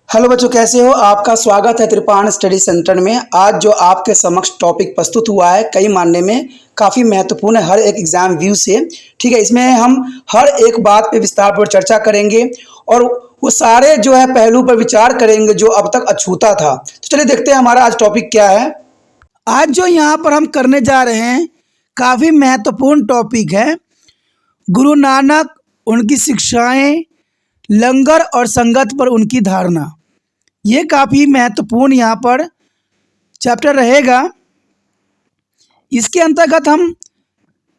Hello बच्चों, कैसे हो? आपका स्वागत है त्रिपाण स्टडी सेंटर में। आज जो आपके समक्ष टॉपिक प्रस्तुत हुआ है कई मानने में काफ़ी महत्वपूर्ण है हर एक एग्जाम व्यू से। ठीक है, इसमें हम हर एक बात पे विस्तारपूर्वक चर्चा करेंगे और वो सारे जो है पहलू पर विचार करेंगे जो अब तक अछूता था। तो चलिए देखते हैं हमारा आज टॉपिक क्या है। आज जो यहाँ पर हम करने जा रहे हैं काफ़ी महत्वपूर्ण टॉपिक है। गुरु नानक, उनकी शिक्षाएं, लंगर और संगत पर उनकी धारणा। ये काफ़ी महत्वपूर्ण यहाँ पर चैप्टर रहेगा। इसके अंतर्गत हम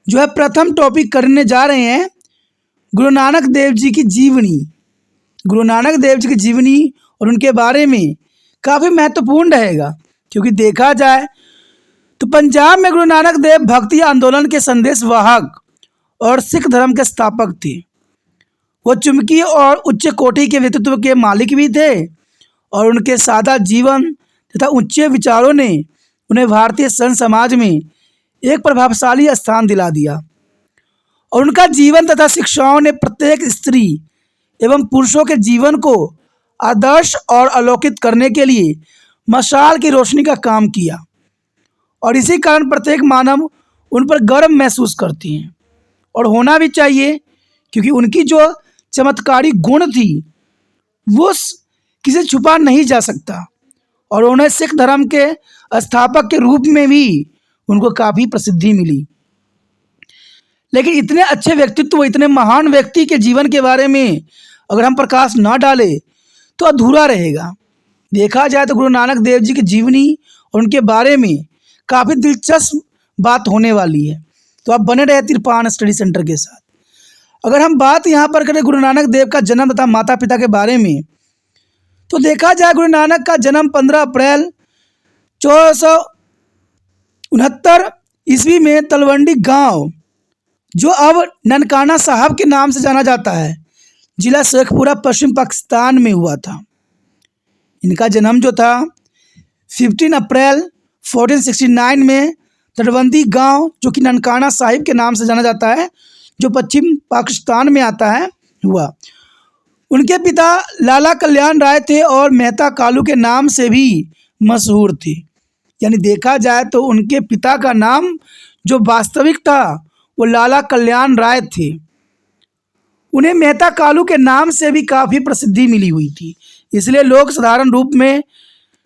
जो है प्रथम टॉपिक करने जा रहे हैं गुरु नानक देव जी की जीवनी। गुरु नानक देव जी की जीवनी और उनके बारे में काफ़ी महत्वपूर्ण रहेगा, क्योंकि देखा जाए तो पंजाब में गुरु नानक देव भक्ति आंदोलन के संदेश वाहक और सिख धर्म के स्थापक थे। वो चुमकी और उच्च कोटि के व्यक्तित्व के मालिक भी थे और उनके सादा जीवन तथा उच्च विचारों ने उन्हें भारतीय संत समाज में एक प्रभावशाली स्थान दिला दिया। और उनका जीवन तथा शिक्षाओं ने प्रत्येक स्त्री एवं पुरुषों के जीवन को आदर्श और अलौकिक करने के लिए मशाल की रोशनी का काम किया। और इसी कारण प्रत्येक मानव उन पर गर्व महसूस करती हैं और होना भी चाहिए, क्योंकि उनकी जो चमत्कारी गुण थी वो किसी छुपा नहीं जा सकता। और उन्हें सिख धर्म के स्थापक के रूप में भी उनको काफ़ी प्रसिद्धि मिली। लेकिन इतने अच्छे व्यक्तित्व, इतने महान व्यक्ति के जीवन के बारे में अगर हम प्रकाश न डालें तो अधूरा रहेगा। देखा जाए तो गुरु नानक देव जी की जीवनी और उनके बारे में काफ़ी दिलचस्प बात होने वाली है। तो आप बने रहे त्रिपाण स्टडी सेंटर के साथ। अगर हम बात यहाँ पर करें गुरु नानक देव का जन्म तथा माता पिता के बारे में, तो देखा जाए गुरु नानक का जन्म 15 अप्रैल 1469 ईस्वी में तलवंडी गांव, जो अब ननकाना साहब के नाम से जाना जाता है, जिला शेखपुरा, पश्चिम पाकिस्तान में हुआ था। इनका जन्म जो था 15 अप्रैल 1469 में तलवंडी गांव, जो कि ननकाना साहिब के नाम से जाना जाता है, जो पश्चिम पाकिस्तान में आता है, हुआ। उनके पिता लाला कल्याण राय थे और मेहता कालू के नाम से भी मशहूर थे। यानी देखा जाए तो उनके पिता का नाम जो वास्तविक था वो लाला कल्याण राय थे। उन्हें मेहता कालू के नाम से भी काफ़ी प्रसिद्धि मिली हुई थी, इसलिए लोग साधारण रूप में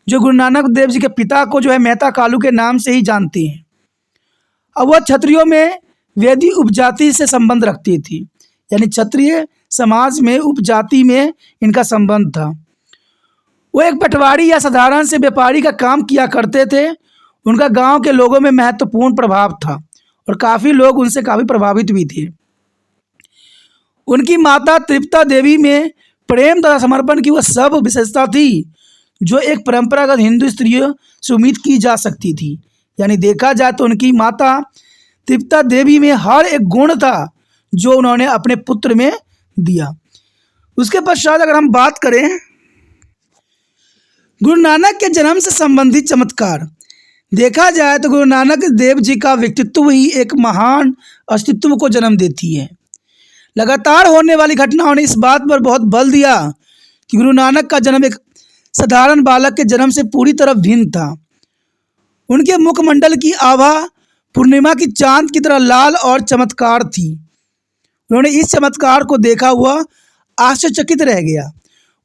जो गुरु नानक देव जी के पिता को जो है मेहता कालू के नाम से ही जानते हैं। अब वह क्षत्रियों में वेदी उपजाति से संबंध रखती थी, यानी क्षत्रिय समाज में उपजाति में इनका संबंध था। वो एक पटवारी या साधारण से व्यापारी का काम किया करते थे। उनका गांव के लोगों में महत्वपूर्ण प्रभाव था और काफ़ी लोग उनसे काफ़ी प्रभावित भी थे। उनकी माता तृप्ता देवी में प्रेम तथा समर्पण की वह सब विशेषता थी जो एक परंपरागत हिंदू स्त्रियों से उम्मीद की जा सकती थी। यानी देखा जाए तो उनकी माता तृप्ता देवी में हर एक गुण था जो उन्होंने अपने पुत्र में दिया। उसके पश्चात अगर हम बात करें गुरु नानक के जन्म से संबंधित चमत्कार, देखा जाए तो गुरु नानक देव जी का व्यक्तित्व ही एक महान अस्तित्व को जन्म देती है। लगातार होने वाली घटनाओं ने इस बात पर बहुत बल दिया कि गुरु नानक का जन्म एक साधारण बालक के जन्म से पूरी तरह भिन्न था। उनके मुखमंडल की आभा पूर्णिमा की चांद की तरह लाल और चमत्कार थी। उन्होंने इस चमत्कार को देखा हुआ आश्चर्यचकित रह गया।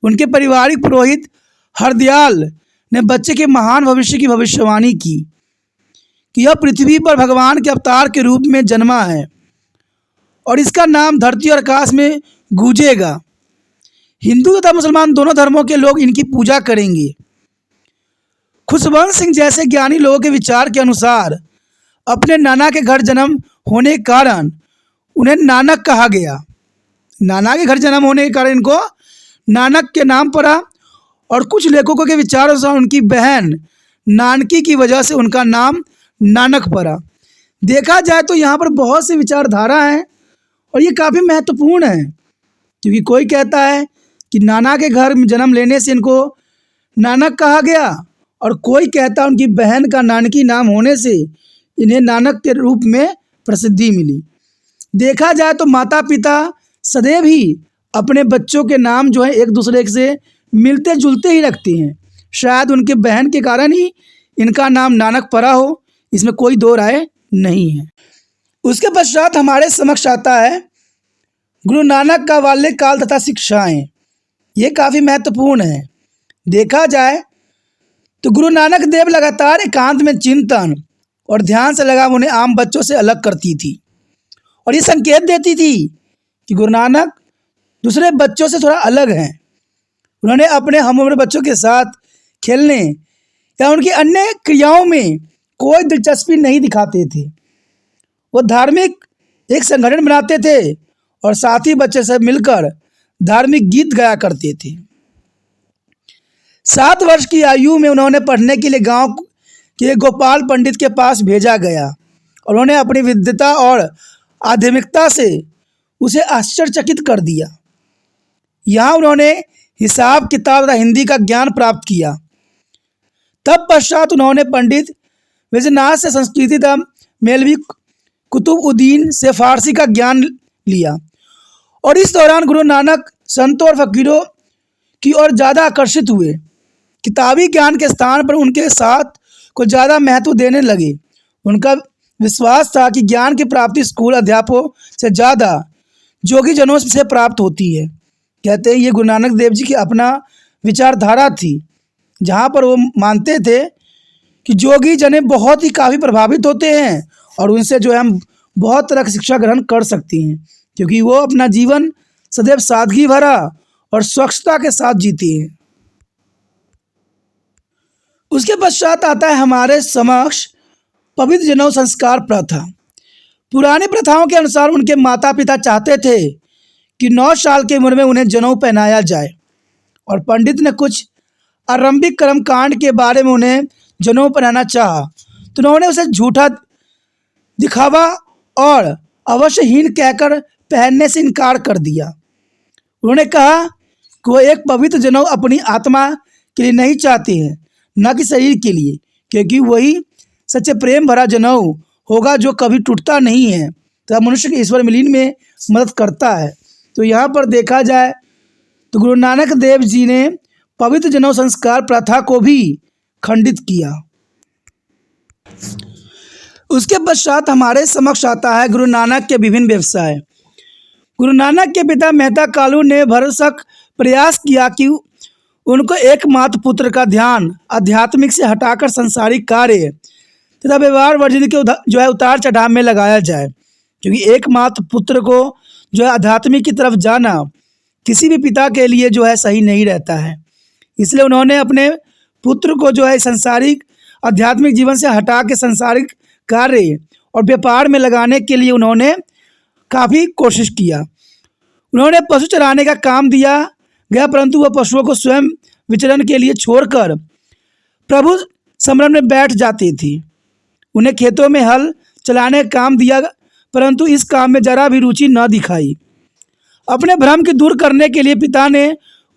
उनके पारिवारिक पुरोहित हरदयाल ने बच्चे के महान भविष्य की भविष्यवाणी की कि यह पृथ्वी पर भगवान के अवतार के रूप में जन्मा है और इसका नाम धरती और आकाश में गूंजेगा। हिंदू तथा मुसलमान दोनों धर्मों के लोग इनकी पूजा करेंगे। खुशवंत सिंह जैसे ज्ञानी लोगों के विचार के अनुसार अपने नाना के घर जन्म होने के कारण उन्हें नानक कहा गया। नाना के घर जन्म होने के कारण इनको नानक के नाम पड़ा। और कुछ लेखकों के विचारों से उनकी बहन नानकी की वजह से उनका नाम नानक पड़ा। देखा जाए तो यहाँ पर बहुत सी विचारधारा हैं और ये काफ़ी महत्वपूर्ण है, क्योंकि कोई कहता है कि नाना के घर में जन्म लेने से इनको नानक कहा गया और कोई कहता है उनकी बहन का नानकी नाम होने से इन्हें नानक के रूप में प्रसिद्धि मिली। देखा जाए तो माता पिता सदैव ही अपने बच्चों के नाम जो है एक दूसरे से मिलते जुलते ही रखते हैं। शायद उनके बहन के कारण ही इनका नाम नानक पड़ा हो, इसमें कोई दो राय नहीं है। उसके पश्चात हमारे समक्ष आता है गुरु नानक का बाल्यकाल तथा शिक्षाएं। ये काफ़ी महत्वपूर्ण है। देखा जाए तो गुरु नानक देव लगातार एकांत में चिंतन और ध्यान से लगा उन्हें आम बच्चों से अलग करती थी और ये संकेत देती थी कि गुरु नानक दूसरे बच्चों से थोड़ा अलग हैं। उन्होंने अपने हम उम्र बच्चों के साथ खेलने या उनकी अन्य क्रियाओं में कोई दिलचस्पी नहीं दिखाते थे। वो धार्मिक एक संगठन बनाते थे और साथी बच्चे से मिलकर धार्मिक गीत गाया करते थे। 7 वर्ष की आयु में उन्होंने पढ़ने के लिए गांव के गोपाल पंडित के पास भेजा गया और उन्होंने अपनी विद्वता और आध्यात्मिकता से उसे आश्चर्यचकित कर दिया। यहाँ उन्होंने हिसाब किताब तथा हिंदी का ज्ञान प्राप्त किया। तब पश्चात उन्होंने पंडित वैजनाथ से संस्कृति तथा मौलवी कुतुबुद्दीन से फारसी का ज्ञान लिया और इस दौरान गुरु नानक संतों और फकीरों की ओर ज़्यादा आकर्षित हुए। किताबी ज्ञान के स्थान पर उनके साथ को ज़्यादा महत्व देने लगे। उनका विश्वास था कि ज्ञान की प्राप्ति स्कूल अध्यापकों से ज़्यादा जोगी जनों से प्राप्त होती है। कहते हैं ये गुरु नानक देव जी की अपना विचारधारा थी, जहाँ पर वो मानते थे कि जोगी जने बहुत ही काफ़ी प्रभावित होते हैं और उनसे जो है हम बहुत तरह की शिक्षा ग्रहण कर सकते हैं, क्योंकि वो अपना जीवन सदैव सादगी भरा और स्वच्छता के साथ जीते हैं। उसके पश्चात आता है हमारे समक्ष पवित्र जनेऊ संस्कार प्रथा। पुरानी प्रथाओं के अनुसार उनके माता पिता चाहते थे कि 9 साल की उम्र में उन्हें जनेऊ पहनाया जाए और पंडित ने कुछ आरंभिक कर्मकांड के बारे में उन्हें जनेऊ पहनाना चाहा तो उन्होंने उसे झूठा दिखावा और अवश्यहीन कहकर पहनने से इनकार कर दिया। उन्होंने कहा कि वो एक पवित्र जनेऊ अपनी आत्मा के लिए नहीं चाहते हैं, न कि शरीर के लिए, क्योंकि वही सच्चे प्रेम भरा जनेऊ होगा जो कभी टूटता नहीं है तथा मनुष्य के ईश्वर मिलन में मदद करता है। तो यहाँ पर देखा जाए तो गुरु नानक देव जी ने पवित्र जनेऊ संस्कार प्रथा को भी खंडित किया। उसके पश्चात हमारे समक्ष आता है गुरु नानक के विभिन्न व्यवसाय। गुरु नानक के पिता मेहता कालू ने भरसक प्रयास किया कि उनको एकमात्र पुत्र का ध्यान आध्यात्मिक से हटाकर संसारिक कार्य तथा व्यवहार वर्जित के जो है उतार चढ़ाव में लगाया जाए, क्योंकि एकमात्र पुत्र को जो है आध्यात्मिक की तरफ जाना किसी भी पिता के लिए जो है सही नहीं रहता है। इसलिए उन्होंने अपने पुत्र को जो है संसारिक आध्यात्मिक जीवन से हटा के संसारिक कार्य और व्यापार में लगाने के लिए उन्होंने काफ़ी कोशिश किया। उन्होंने पशु चराने का काम दिया गया, परंतु वह पशुओं को स्वयं विचरण के लिए छोड़कर प्रभु स्मरण में बैठ जाती थी। उन्हें खेतों में हल चलाने का काम दिया, परंतु इस काम में जरा भी रुचि न दिखाई। अपने भ्रम की दूर करने के लिए पिता ने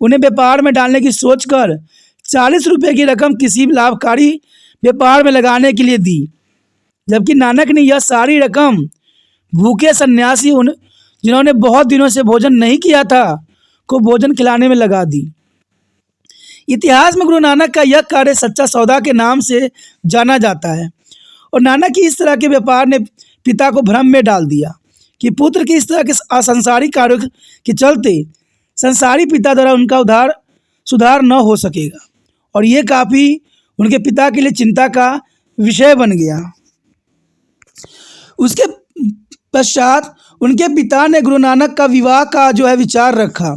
उन्हें व्यापार में डालने की सोचकर 40 रुपये की रकम किसी लाभकारी व्यापार में लगाने के लिए दी, जबकि नानक ने यह सारी रकम भूखे सन्यासी जिन्होंने बहुत दिनों से भोजन नहीं किया था को भोजन खिलाने में लगा दी। इतिहास में गुरु नानक का यह कार्य सच्चा सौदा के नाम से जाना जाता है और नानक की इस तरह के व्यापार ने पिता को भ्रम में डाल दिया कि पुत्र की इस तरह के असंसारी कार्यों के चलते संसारी पिता द्वारा उनका सुधार न हो सकेगा और ये काफ़ी उनके पिता के लिए चिंता का विषय बन गया। उसके पश्चात उनके पिता ने गुरु नानक का विवाह का जो है विचार रखा।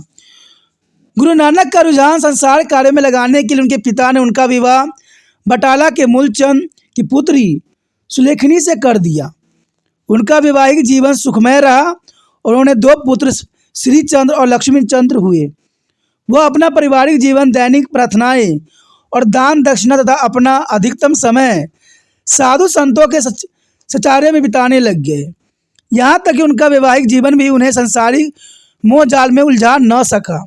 गुरु नानक का रुझान संसार कार्य में लगाने के लिए उनके पिता ने उनका विवाह बटाला के मूलचंद की पुत्री सुलेखनी से कर दिया। उनका वैवाहिक जीवन सुखमय रहा और उन्होंने 2 पुत्र श्री चंद्र और लक्ष्मी चंद्र हुए। वह अपना पारिवारिक जीवन दैनिक प्रार्थनाएं और दान दक्षिणा तथा अपना अधिकतम समय साधु संतों के सचारे में बिताने लग गए। यहाँ तक कि उनका वैवाहिक जीवन भी उन्हें संसारिक मोह जाल में उलझा न सका।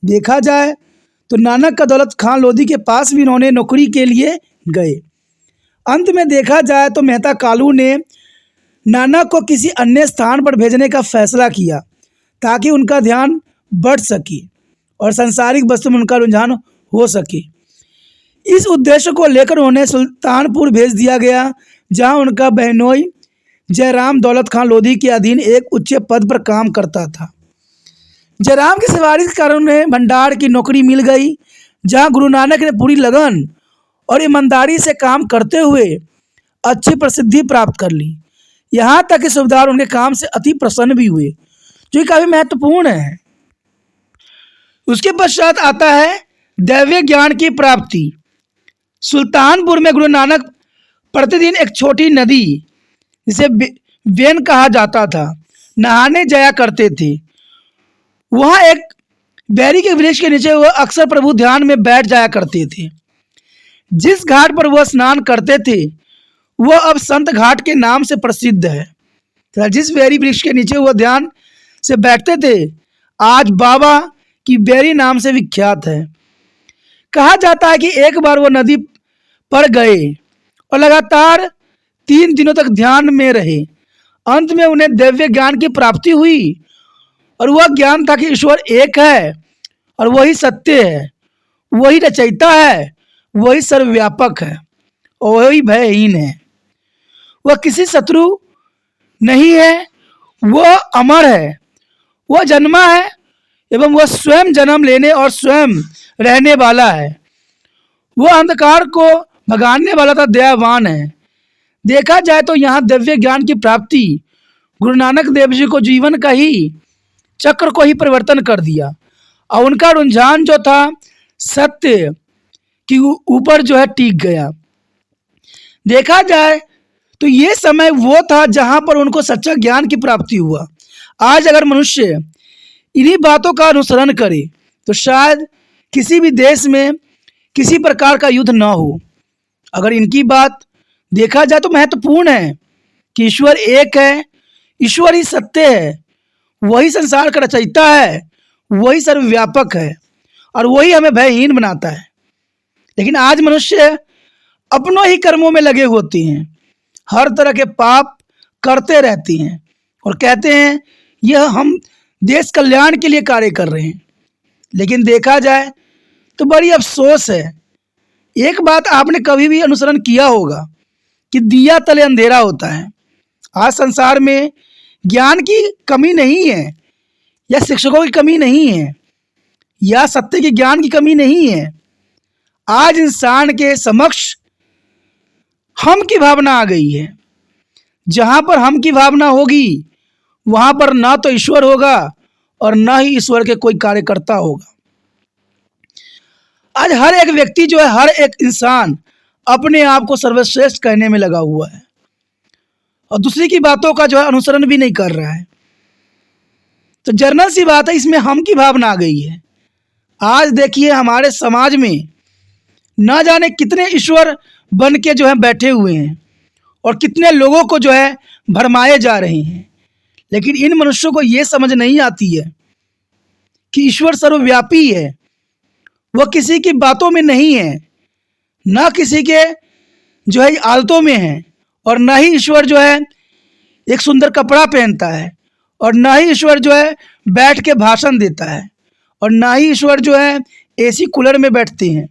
देखा जाए तो नानक का दौलत खान लोधी के पास भी उन्होंने नौकरी के लिए गए। अंत में देखा जाए तो मेहता कालू ने नानक को किसी अन्य स्थान पर भेजने का फैसला किया ताकि उनका ध्यान बढ़ सके और सांसारिक वस्तु में उनका रुझान हो सके। इस उद्देश्य को लेकर उन्हें सुल्तानपुर भेज दिया गया, जहां उनका बहनोई जयराम दौलत खां लोधी के अधीन एक उच्च पद पर काम करता था। जयराम की सिफारिश के कारण उन्हें भंडार की नौकरी मिल गई, जहां गुरु नानक ने पूरी लगन और ईमानदारी से काम करते हुए अच्छी प्रसिद्धि प्राप्त कर ली। यहाँ तक कि सूबेदार उनके काम से अति प्रसन्न भी हुए, जो कि काफ़ी महत्वपूर्ण है। उसके पश्चात आता है दैवीय ज्ञान की प्राप्ति। सुल्तानपुर में गुरु नानक प्रतिदिन एक छोटी नदी, जिसे वेन कहा जाता था, नहाने जाया करते थे। वहाँ एक बैरी के वृक्ष के नीचे वह अक्सर प्रभु ध्यान में बैठ जाया करते थे। जिस घाट पर वह स्नान करते थे वह अब संत घाट के नाम से प्रसिद्ध है। जिस बैरी वृक्ष के नीचे वह ध्यान से बैठते थे आज बाबा की बैरी नाम से विख्यात है। कहा जाता है कि एक बार वह नदी पर गए और लगातार 3 दिनों तक ध्यान में रहे। अंत में उन्हें दिव्य ज्ञान की प्राप्ति हुई, और वह ज्ञान था कि ईश्वर एक है और वही सत्य है, वही रचयिता है, वही सर्वव्यापक है और वही भयहीन है। वह किसी शत्रु नहीं है, वह अमर है, वह जन्मा है एवं वह स्वयं जन्म लेने और स्वयं रहने वाला है। वह अंधकार को भगाने वाला था, दयावान है। देखा जाए तो यहाँ दिव्य ज्ञान की प्राप्ति गुरु नानक देव जी को जीवन का ही चक्र को ही परिवर्तन कर दिया, और उनका रुझान जो था सत्य के ऊपर जो है टिक गया। देखा जाए तो ये समय वो था जहां पर उनको सच्चा ज्ञान की प्राप्ति हुआ। आज अगर मनुष्य इन्हीं बातों का अनुसरण करे तो शायद किसी भी देश में किसी प्रकार का युद्ध ना हो। अगर इनकी बात देखा जाए तो महत्वपूर्ण है कि ईश्वर एक है, ईश्वर ही सत्य है, वही संसार का रचयिता है, वही सर्वव्यापक है और वही हमें भयहीन बनाता है। लेकिन आज मनुष्य अपनों ही कर्मों में लगे होते हैं, हर तरह के पाप करते रहते हैं और कहते हैं यह हम देश कल्याण के लिए कार्य कर रहे हैं। लेकिन देखा जाए तो बड़ी अफसोस है, एक बात आपने कभी भी अनुसरण किया होगा कि दिया तले अंधेरा होता है। आज संसार में ज्ञान की कमी नहीं है, या शिक्षकों की कमी नहीं है, या सत्य के ज्ञान की कमी नहीं है। आज इंसान के समक्ष हम की भावना आ गई है। जहां पर हम की भावना होगी वहां पर ना तो ईश्वर होगा और ना ही ईश्वर के कोई कार्यकर्ता होगा। आज हर एक व्यक्ति जो है, हर एक इंसान अपने आप को सर्वश्रेष्ठ कहने में लगा हुआ है और दूसरी की बातों का जो है अनुसरण भी नहीं कर रहा है। तो जर्नल सी बात है, इसमें हम की भावना आ गई है। आज देखिए हमारे समाज में ना जाने कितने ईश्वर बन के जो है बैठे हुए हैं और कितने लोगों को जो है भरमाए जा रहे हैं। लेकिन इन मनुष्यों को ये समझ नहीं आती है कि ईश्वर सर्वव्यापी है, वह किसी की बातों में नहीं है, ना किसी के जो है आदतों में है, और ना ही ईश्वर जो है एक सुंदर कपड़ा पहनता है, और ना ही ईश्वर जो है बैठ के भाषण देता है, और ना ही ईश्वर जो है एसी कूलर में बैठते हैं।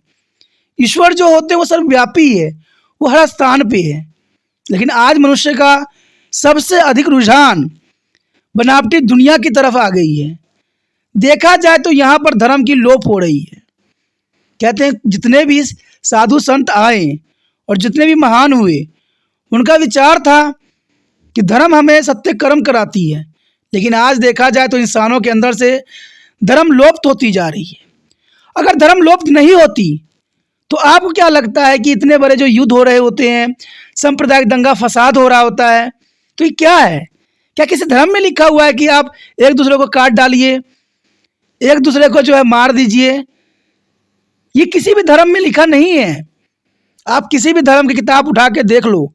ईश्वर जो होते हैं वो सर्वव्यापी है, वो हर स्थान पे है। लेकिन आज मनुष्य का सबसे अधिक रुझान बनावटी दुनिया की तरफ आ गई है। देखा जाए तो यहाँ पर धर्म की लोप हो रही है। कहते हैं जितने भी साधु संत आए और जितने भी महान हुए, उनका विचार था कि धर्म हमें सत्य कर्म कराती है। लेकिन आज देखा जाए तो इंसानों के अंदर से धर्म लोप होती जा रही है। अगर धर्म लोप नहीं होती तो आपको क्या लगता है कि इतने बड़े जो युद्ध हो रहे होते हैं, सांप्रदायिक दंगा फसाद हो रहा होता है, तो ये क्या है? क्या किसी धर्म में लिखा हुआ है कि आप एक दूसरे को काट डालिए, एक दूसरे को जो है मार दीजिए? ये किसी भी धर्म में लिखा नहीं है। आप किसी भी धर्म की किताब उठा के देख लो,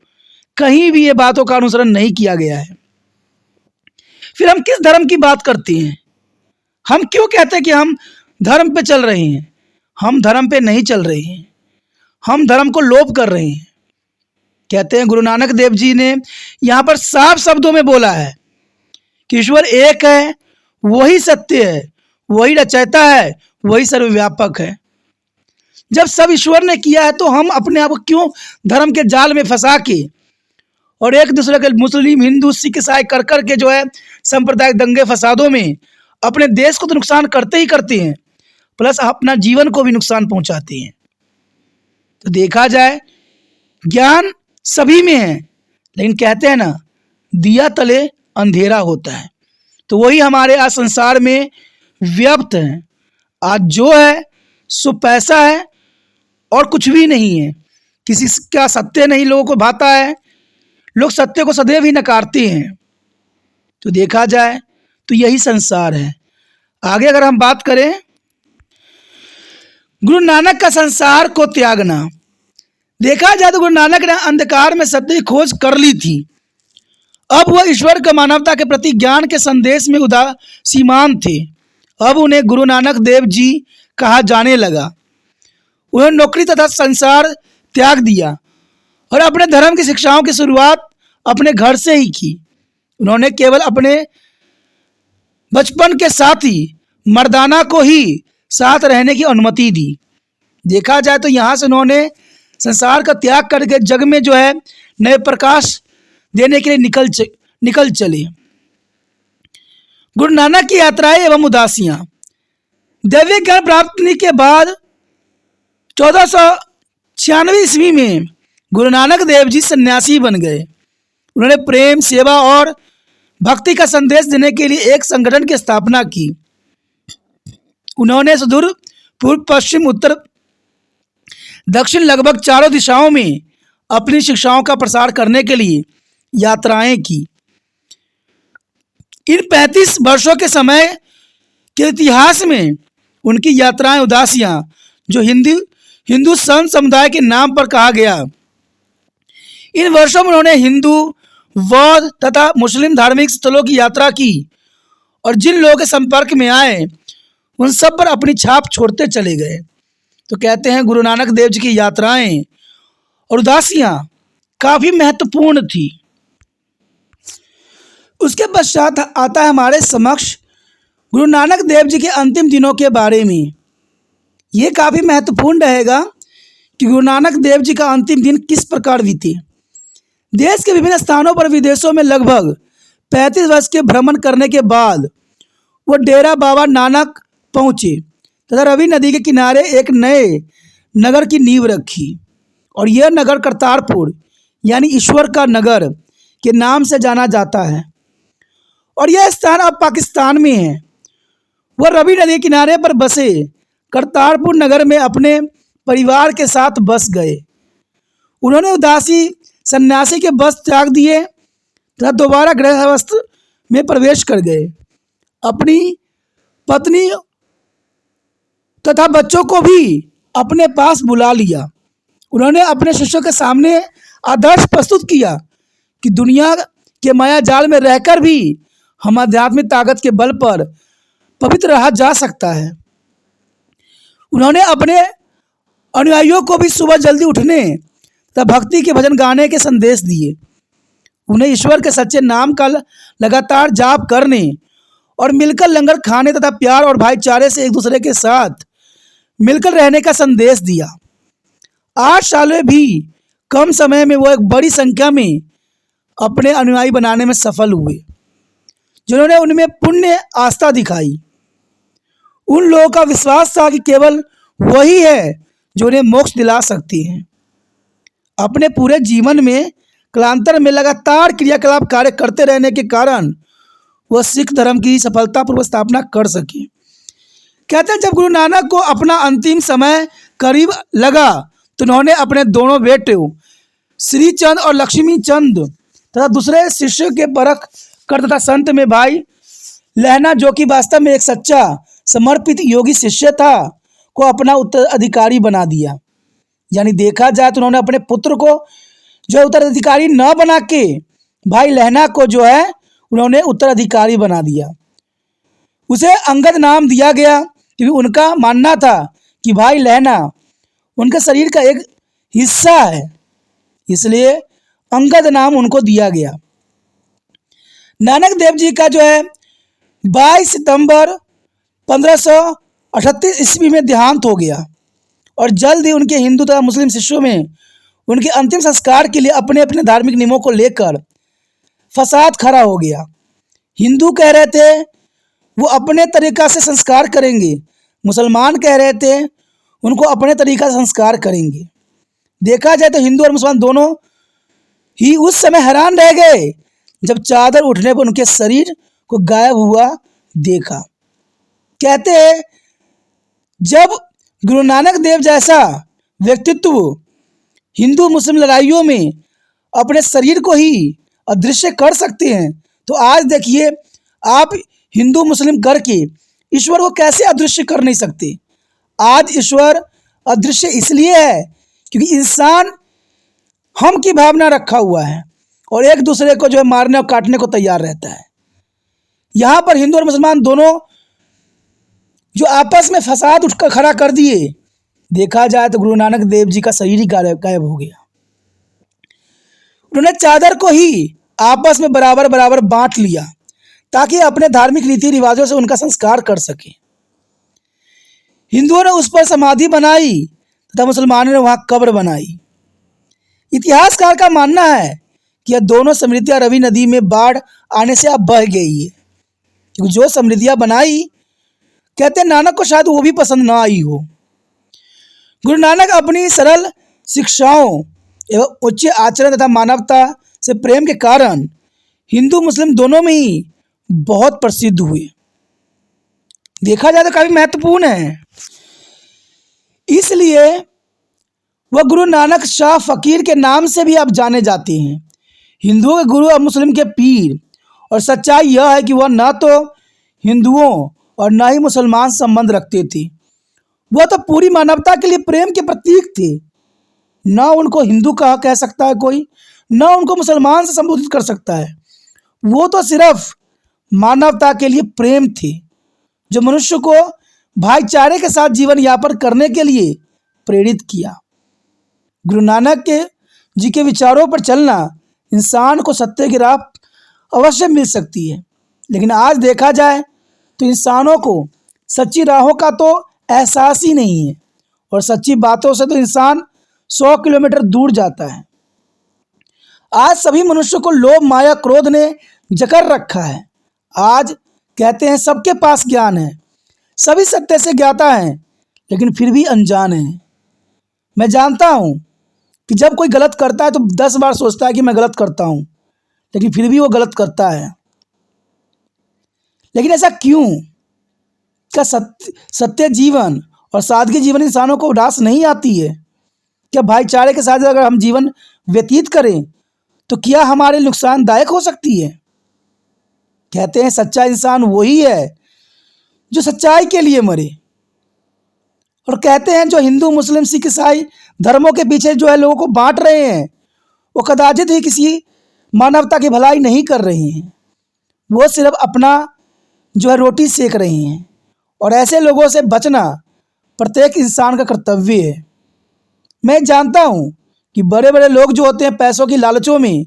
कहीं भी ये बातों का अनुसरण नहीं किया गया है। फिर हम किस धर्म की बात करते हैं? हम क्यों कहते हैं कि हम धर्म पे चल रहे हैं? हम धर्म पे नहीं चल रहे हैं, हम धर्म को लोप कर रहे हैं। कहते हैं गुरु नानक देव जी ने यहाँ पर साफ शब्दों में बोला है कि ईश्वर एक है, वही सत्य है, वही रचयिता है, वही सर्वव्यापक है। जब सब ईश्वर ने किया है तो हम अपने आप को क्यों धर्म के जाल में फंसा के और एक दूसरे के मुस्लिम, हिंदू, सिख, ईसाई कर कर के जो है सांप्रदायिक दंगे फसादों में अपने देश को तो नुकसान करते ही करते हैं, प्लस अपना जीवन को भी नुकसान पहुंचाते हैं। तो देखा जाए ज्ञान सभी में है, लेकिन कहते हैं ना, दिया तले अंधेरा होता है। तो वही हमारे आज संसार में व्याप्त है। आज जो है सो पैसा है और कुछ भी नहीं है। किसी का सत्य नहीं लोगों को भाता है, लोग सत्य को सदैव ही नकारते हैं। तो देखा जाए तो यही संसार है। आगे अगर हम बात करें, गुरु नानक का संसार को त्यागना। देखा जाए तो गुरु नानक ने अंधकार में सत्य की खोज कर ली थी। अब वह ईश्वर का मानवता के प्रति ज्ञान के संदेश में उदासीमान थे। अब उन्हें गुरु नानक देव जी कहा जाने लगा। उन्होंने नौकरी तथा संसार त्याग दिया और अपने धर्म की शिक्षाओं की शुरुआत अपने घर से ही की। उन्होंने केवल अपने बचपन के साथी मर्दाना को ही साथ रहने की अनुमति दी। देखा जाए तो यहाँ से उन्होंने संसार का त्याग करके जग में जो है नए प्रकाश देने के लिए निकल चले। गुरु नानक की यात्राएं एवं उदासियां। दैविक ज्ञान प्राप्ति के बाद 1496 ईस्वी में गुरु नानक देव जी सन्यासी बन गए। उन्होंने प्रेम, सेवा और भक्ति का संदेश देने के लिए एक संगठन की स्थापना की। उन्होंने सुदूर पूर्व, पश्चिम, उत्तर, दक्षिण लगभग चारों दिशाओं में अपनी शिक्षाओं का प्रसार करने के लिए यात्राएं की। इन 35 वर्षों के समय के इतिहास में उनकी यात्राएं उदासियां, जो हिंदू संत समुदाय के नाम पर कहा गया, इन वर्षों में उन्होंने हिंदू, बौद्ध तथा मुस्लिम धार्मिक स्थलों की यात्रा की और जिन लोगों के संपर्क में आए उन सब पर अपनी छाप छोड़ते चले गए। तो कहते हैं गुरु नानक देव जी की यात्राएं और उदासियां काफी महत्वपूर्ण थी। उसके पश्चात आता है हमारे समक्ष गुरु नानक देव जी के अंतिम दिनों के बारे में। ये काफी महत्वपूर्ण रहेगा कि गुरु नानक देव जी का अंतिम दिन किस प्रकार बीते। देश के विभिन्न स्थानों पर विदेशों में लगभग 35 वर्ष के भ्रमण करने के बाद वो डेरा बाबा नानक पहुंचे तथा रवि नदी के किनारे एक नए नगर की नींव रखी और यह नगर करतारपुर यानी ईश्वर का नगर के नाम से जाना जाता है और यह स्थान अब पाकिस्तान में है। वह रवि नदी के किनारे पर बसे करतारपुर नगर में अपने परिवार के साथ बस गए। उन्होंने उदासी सन्यासी के वस्त्र त्याग दिए तथा दोबारा गृहस्थ में प्रवेश कर गए। अपनी पत्नी तथा बच्चों को भी अपने पास बुला लिया। उन्होंने अपने शिष्यों के सामने आदर्श प्रस्तुत किया कि दुनिया के माया जाल में रहकर भी हम आध्यात्मिक ताकत के बल पर पवित्र रहा जा सकता है। उन्होंने अपने अनुयायियों को भी सुबह जल्दी उठने तथा भक्ति के भजन गाने के संदेश दिए। उन्हें ईश्वर के सच्चे नाम का लगातार जाप करने और मिलकर लंगर खाने तथा प्यार और भाईचारे से एक दूसरे के साथ मिलकर रहने का संदेश दिया। 8 साल में भी कम समय में वो एक बड़ी संख्या में अपने अनुयायी बनाने में सफल हुए, जिन्होंने उनमें पुण्य आस्था दिखाई। उन लोगों का विश्वास था कि केवल वही है जो उन्हें मोक्ष दिला सकती है। अपने पूरे जीवन में कालांतर में लगातार क्रियाकलाप कार्य करते रहने के कारण वह सिख धर्म की सफलतापूर्वक स्थापना कर सके। कहते हैं जब गुरु नानक को अपना अंतिम समय करीब लगा तो उन्होंने अपने दोनों बेटों श्री चंद और लक्ष्मी चंद तथा दूसरे शिष्य के परख कर तथा संत में भाई लहना, जो कि वास्तव में एक सच्चा समर्पित योगी शिष्य था, को अपना उत्तराधिकारी बना दिया। यानी देखा जाए तो उन्होंने अपने पुत्र को जो उत्तराधिकारी न बना के भाई लहना को जो है उन्होंने उत्तराधिकारी बना दिया। उसे अंगद नाम दिया गया क्योंकि उनका मानना था कि भाई लहना उनके शरीर का एक हिस्सा है, इसलिए अंगद नाम उनको दिया गया। नानक देव जी का जो है 22 सितंबर 38 ईस्वी में देहांत हो गया और जल्द ही उनके हिंदू तथा मुस्लिम शिष्यों में उनके अंतिम संस्कार के लिए अपने अपने धार्मिक नियमों को लेकर फसाद खड़ा हो गया। हिंदू कह रहे थे वो अपने तरीका से संस्कार करेंगे, मुसलमान कह रहे थे उनको अपने तरीका से संस्कार करेंगे। देखा जाए तो हिंदू और मुसलमान दोनों ही उस समय हैरान रह गए जब चादर उठने पर उनके शरीर को गायब हुआ देखा। कहते हैं जब गुरु नानक देव जैसा व्यक्तित्व हिंदू मुस्लिम लड़ाइयों में अपने शरीर को ही अदृश्य कर सकते हैं, तो आज देखिए आप हिंदू मुस्लिम करके ईश्वर को कैसे अदृश्य कर नहीं सकते। आज ईश्वर अदृश्य इसलिए है क्योंकि इंसान हम की भावना रखा हुआ है और एक दूसरे को जो है मारने और काटने को तैयार रहता है। यहाँ पर हिंदू और मुसलमान दोनों जो आपस में फसाद उठकर खड़ा कर दिए, देखा जाए तो गुरु नानक देव जी का शरीर ही गायब हो गया। उन्होंने चादर को ही आपस में बराबर बराबर बांट लिया ताकि अपने धार्मिक रीति रिवाजों से उनका संस्कार कर सके। हिंदुओं ने उस पर समाधि बनाई तथा मुसलमानों ने वहां कब्र बनाई। इतिहासकार का मानना है कि यह दोनों समृद्धियां रवि नदी में बाढ़ आने से अब बह गई है, क्योंकि जो समृद्धियां बनाई कहते नानक को शायद वो भी पसंद ना आई हो। गुरु नानक अपनी सरल शिक्षाओं एवं उच्च आचरण तथा मानवता से प्रेम के कारण हिंदू मुस्लिम दोनों में ही बहुत प्रसिद्ध हुए। देखा जाए तो काफी महत्वपूर्ण है, इसलिए वह गुरु नानक शाह फकीर के नाम से भी अब जाने जाते हैं। हिंदुओं के गुरु और मुस्लिम के पीर। और सच्चाई यह है कि वह न तो हिंदुओं और न ही मुसलमान संबंध रखते थे, वह तो पूरी मानवता के लिए प्रेम के प्रतीक थे। न उनको हिंदू कह सकता है कोई, न उनको मुसलमान से संबोधित कर सकता है। वो तो सिर्फ मानवता के लिए प्रेम थे जो मनुष्य को भाईचारे के साथ जीवन यापन करने के लिए प्रेरित किया। गुरु नानक जी के विचारों पर चलना इंसान को सत्य की राह अवश्य मिल सकती है, लेकिन आज देखा जाए तो इंसानों को सच्ची राहों का तो एहसास ही नहीं है और सच्ची बातों से तो इंसान 100 किलोमीटर दूर जाता है। आज सभी मनुष्यों को लोभ माया क्रोध ने जकड़ रखा है। आज कहते हैं सबके पास ज्ञान है, सभी सत्य से ज्ञाता हैं, लेकिन फिर भी अनजान हैं। मैं जानता हूँ कि जब कोई गलत करता है तो 10 बार सोचता है कि मैं गलत करता हूँ, लेकिन फिर भी वो गलत करता है। लेकिन ऐसा क्यों? क्या सत्य जीवन और सादगी जीवन इंसानों को उदास नहीं आती है? क्या भाईचारे के साथ अगर हम जीवन व्यतीत करें तो क्या हमारे नुकसानदायक हो सकती है? कहते हैं सच्चा इंसान वही है जो सच्चाई के लिए मरे। और कहते हैं जो हिंदू मुस्लिम सिख ईसाई धर्मों के पीछे जो है लोगों को बांट रहे हैं, वो कदाचित ही किसी मानवता की भलाई नहीं कर रहे हैं, वो सिर्फ अपना जो है रोटी सेक रहे हैं। और ऐसे लोगों से बचना प्रत्येक इंसान का कर्तव्य है। मैं जानता हूँ कि बड़े बड़े लोग जो होते हैं पैसों की लालचों में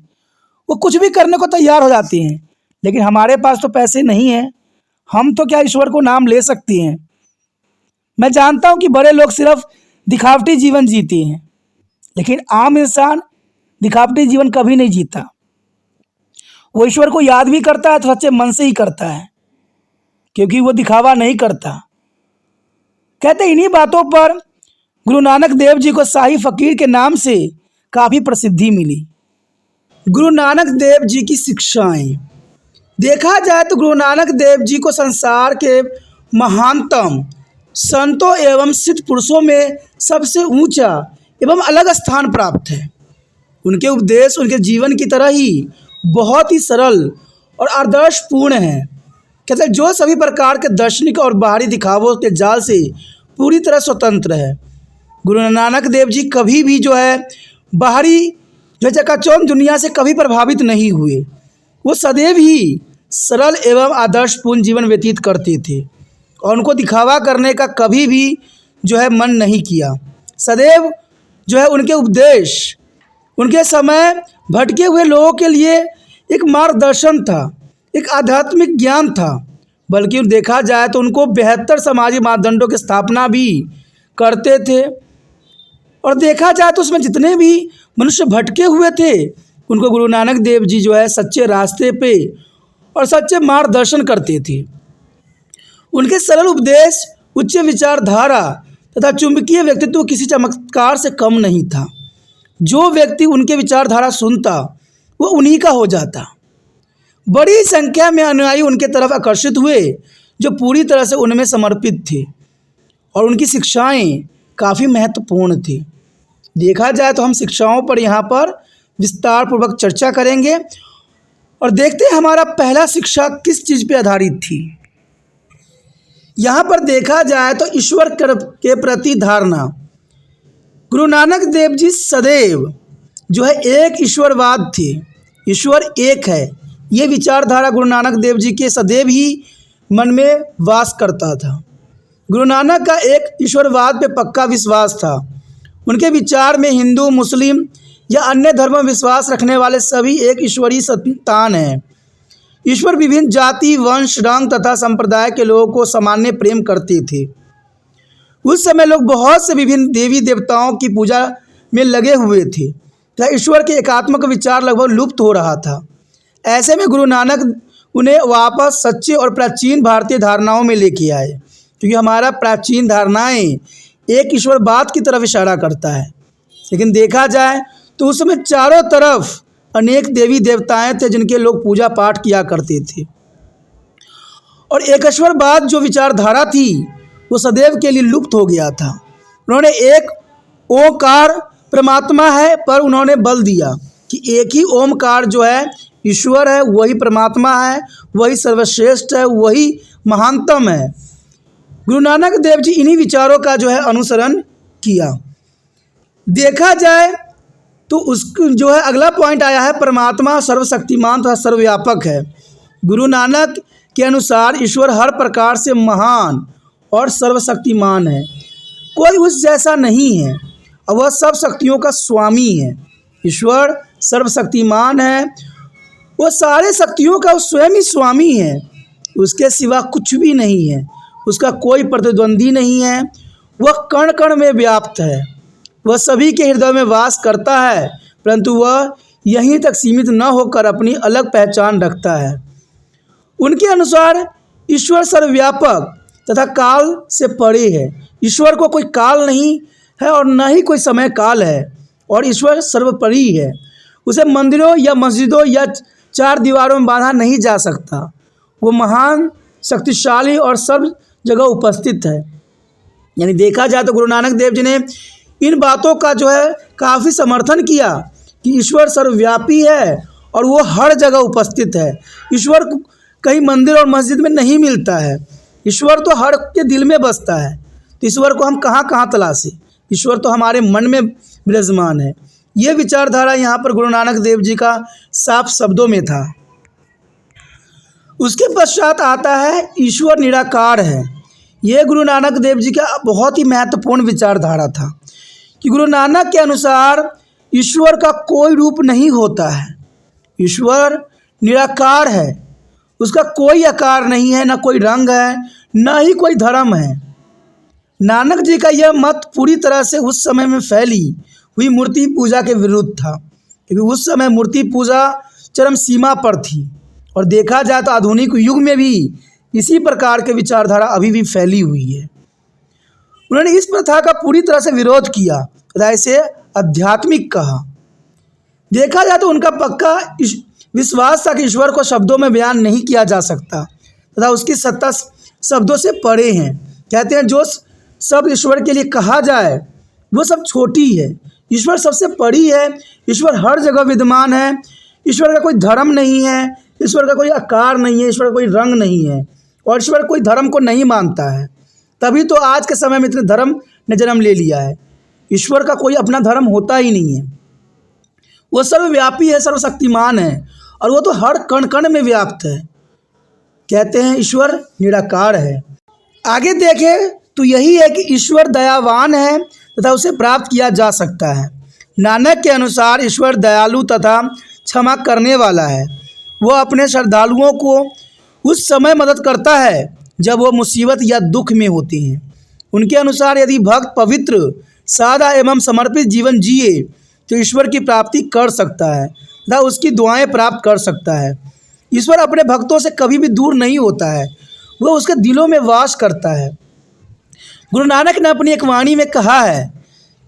वो कुछ भी करने को तैयार हो जाते हैं, लेकिन हमारे पास तो पैसे नहीं हैं, हम तो क्या ईश्वर को नाम ले सकते हैं। मैं जानता हूँ कि बड़े लोग सिर्फ दिखावटी जीवन जीते हैं, लेकिन आम इंसान दिखावटी जीवन कभी नहीं जीता। वो ईश्वर को याद भी करता है तो सच्चे मन से ही करता है, क्योंकि वो दिखावा नहीं करता। कहते इन्हीं बातों पर गुरु नानक देव जी को शाही फकीर के नाम से काफ़ी प्रसिद्धि मिली। गुरु नानक देव जी की शिक्षाएं देखा जाए तो गुरु नानक देव जी को संसार के महानतम संतों एवं सिद्ध पुरुषों में सबसे ऊंचा एवं अलग स्थान प्राप्त है। उनके उपदेश उनके जीवन की तरह ही बहुत ही सरल और आदर्शपूर्ण है। कहते जो सभी प्रकार के दार्शनिक और बाहरी दिखावों के जाल से पूरी तरह स्वतंत्र है। गुरु नानक देव जी कभी भी जो है बाहरी जो चकाचौंध दुनिया से कभी प्रभावित नहीं हुए। वो सदैव ही सरल एवं आदर्शपूर्ण जीवन व्यतीत करते थे और उनको दिखावा करने का कभी भी जो है मन नहीं किया। सदैव जो है उनके उपदेश उनके समय भटके हुए लोगों के लिए एक मार्गदर्शन था, एक आध्यात्मिक ज्ञान था। बल्कि देखा जाए तो उनको बेहतर सामाजिक मापदंडों की स्थापना भी करते थे। और देखा जाए तो उसमें जितने भी मनुष्य भटके हुए थे उनको गुरु नानक देव जी जो है सच्चे रास्ते पे और सच्चे मार्गदर्शन करते थे। उनके सरल उपदेश, उच्च विचारधारा तथा चुंबकीय व्यक्तित्व किसी चमत्कार से कम नहीं था। जो व्यक्ति उनके विचारधारा सुनता वो उन्हीं का हो जाता। बड़ी संख्या में अनुयायी उनके तरफ आकर्षित हुए जो पूरी तरह से उनमें समर्पित थे और उनकी शिक्षाएं काफ़ी महत्वपूर्ण थी। देखा जाए तो हम शिक्षाओं पर यहाँ पर विस्तार पूर्वक चर्चा करेंगे और देखते हैं हमारा पहला शिक्षा किस चीज़ पे आधारित थी। यहाँ पर देखा जाए तो ईश्वर के प्रति धारणा। गुरु नानक देव जी सदैव जो है एक ईश्वरवाद थे। ईश्वर एक है, ये विचारधारा गुरु नानक देव जी के सदैव ही मन में वास करता था। गुरु नानक का एक ईश्वरवाद पे पक्का विश्वास था। उनके विचार में हिंदू, मुस्लिम या अन्य धर्म में विश्वास रखने वाले सभी एक ईश्वरीय संतान हैं। ईश्वर विभिन्न जाति, वंश, रंग तथा संप्रदाय के लोगों को सामान्य प्रेम करते थे। उस समय लोग बहुत से विभिन्न देवी देवताओं की पूजा में लगे हुए थे तथा ईश्वर के एकात्मक विचार लगभग लुप्त हो रहा था। ऐसे में गुरु नानक उन्हें वापस सच्चे और प्राचीन भारतीय धारणाओं में लेके आए, क्योंकि हमारा प्राचीन धारणाएं एक ईश्वरवाद की तरफ इशारा करता है। लेकिन देखा जाए तो उस समय चारों तरफ अनेक देवी देवताएं थे जिनके लोग पूजा पाठ किया करते थे और एक ईश्वरवाद जो विचारधारा थी वो सदैव के लिए लुप्त हो गया था। उन्होंने एक ओंकार परमात्मा है पर उन्होंने बल दिया कि एक ही ओमकार जो है ईश्वर है, वही परमात्मा है, वही सर्वश्रेष्ठ है, वही महानतम है। गुरु नानक देव जी इन्हीं विचारों का जो है अनुसरण किया। देखा जाए तो उसको जो है अगला पॉइंट आया है, परमात्मा सर्वशक्तिमान तथा सर्वव्यापक है। गुरु नानक के अनुसार ईश्वर हर प्रकार से महान और सर्वशक्तिमान है, कोई उस जैसा नहीं है और वह सब शक्तियों का स्वामी है। ईश्वर सर्वशक्तिमान है, वह सारे शक्तियों का स्वयं ही स्वामी है, उसके सिवा कुछ भी नहीं है, उसका कोई प्रतिद्वंदी नहीं है। वह कण कण में व्याप्त है, वह सभी के हृदय में वास करता है, परंतु वह यहीं तक सीमित न होकर अपनी अलग पहचान रखता है। उनके अनुसार ईश्वर सर्वव्यापक तथा काल से परे है। ईश्वर को कोई काल नहीं है और न ही कोई समय काल है और ईश्वर सर्वोपरि है। उसे मंदिरों या मस्जिदों या चार दीवारों में बांधा नहीं जा सकता। वो महान, शक्तिशाली और सब जगह उपस्थित है। यानी देखा जाए तो गुरु नानक देव जी ने इन बातों का जो है काफ़ी समर्थन किया कि ईश्वर सर्वव्यापी है और वो हर जगह उपस्थित है। ईश्वर कहीं मंदिर और मस्जिद में नहीं मिलता है, ईश्वर तो हर के दिल में बसता है। तो ईश्वर को हम कहाँ कहाँ तलाशें, ईश्वर तो हमारे मन में विराजमान है। ये विचारधारा यहाँ पर गुरु नानक देव जी का साफ शब्दों में था। उसके पश्चात आता है ईश्वर निराकार है। ये गुरु नानक देव जी का बहुत ही महत्वपूर्ण विचारधारा था कि गुरु नानक के अनुसार ईश्वर का कोई रूप नहीं होता है, ईश्वर निराकार है, उसका कोई आकार नहीं है, न कोई रंग है, न ही कोई धर्म है। नानक जी का यह मत पूरी तरह से उस समय में फैली हुई मूर्ति पूजा के विरुद्ध था, क्योंकि उस समय मूर्ति पूजा चरम सीमा पर थी और देखा जाए तो आधुनिक युग में भी इसी प्रकार के विचारधारा अभी भी फैली हुई है। उन्होंने इस प्रथा का पूरी तरह से विरोध किया तथा इसे आध्यात्मिक कहा। देखा जाए तो उनका पक्का विश्वास था कि ईश्वर को शब्दों में बयान नहीं किया जा सकता तथा उसकी सत्ता शब्दों से परे हैं। कहते हैं जो सब ईश्वर के लिए कहा जाए वो सब छोटी है, ईश्वर सबसे बड़ी है, ईश्वर हर जगह विद्यमान है, ईश्वर का कोई धर्म नहीं है, ईश्वर का कोई आकार नहीं है, ईश्वर का कोई रंग नहीं है और ईश्वर कोई धर्म को नहीं मानता है। तभी तो आज के समय में इतने धर्म ने जन्म ले लिया है। ईश्वर का कोई अपना धर्म होता ही नहीं है, वो सर्वव्यापी है, सर्वशक्तिमान है और वो तो हर कण कण में व्याप्त है। कहते हैं ईश्वर निराकार है। आगे देखें तो यही है कि ईश्वर दयावान है तथा उसे प्राप्त किया जा सकता है। नानक के अनुसार ईश्वर दयालु तथा क्षमा करने वाला है। वह अपने श्रद्धालुओं को उस समय मदद करता है जब वो मुसीबत या दुख में होते हैं। उनके अनुसार यदि भक्त पवित्र, सादा एवं समर्पित जीवन जिए तो ईश्वर की प्राप्ति कर सकता है तथा उसकी दुआएं प्राप्त कर सकता है। ईश्वर अपने भक्तों से कभी भी दूर नहीं होता है, वह उसके दिलों में वास करता है। गुरु नानक ने अपनी एक वाणी में कहा है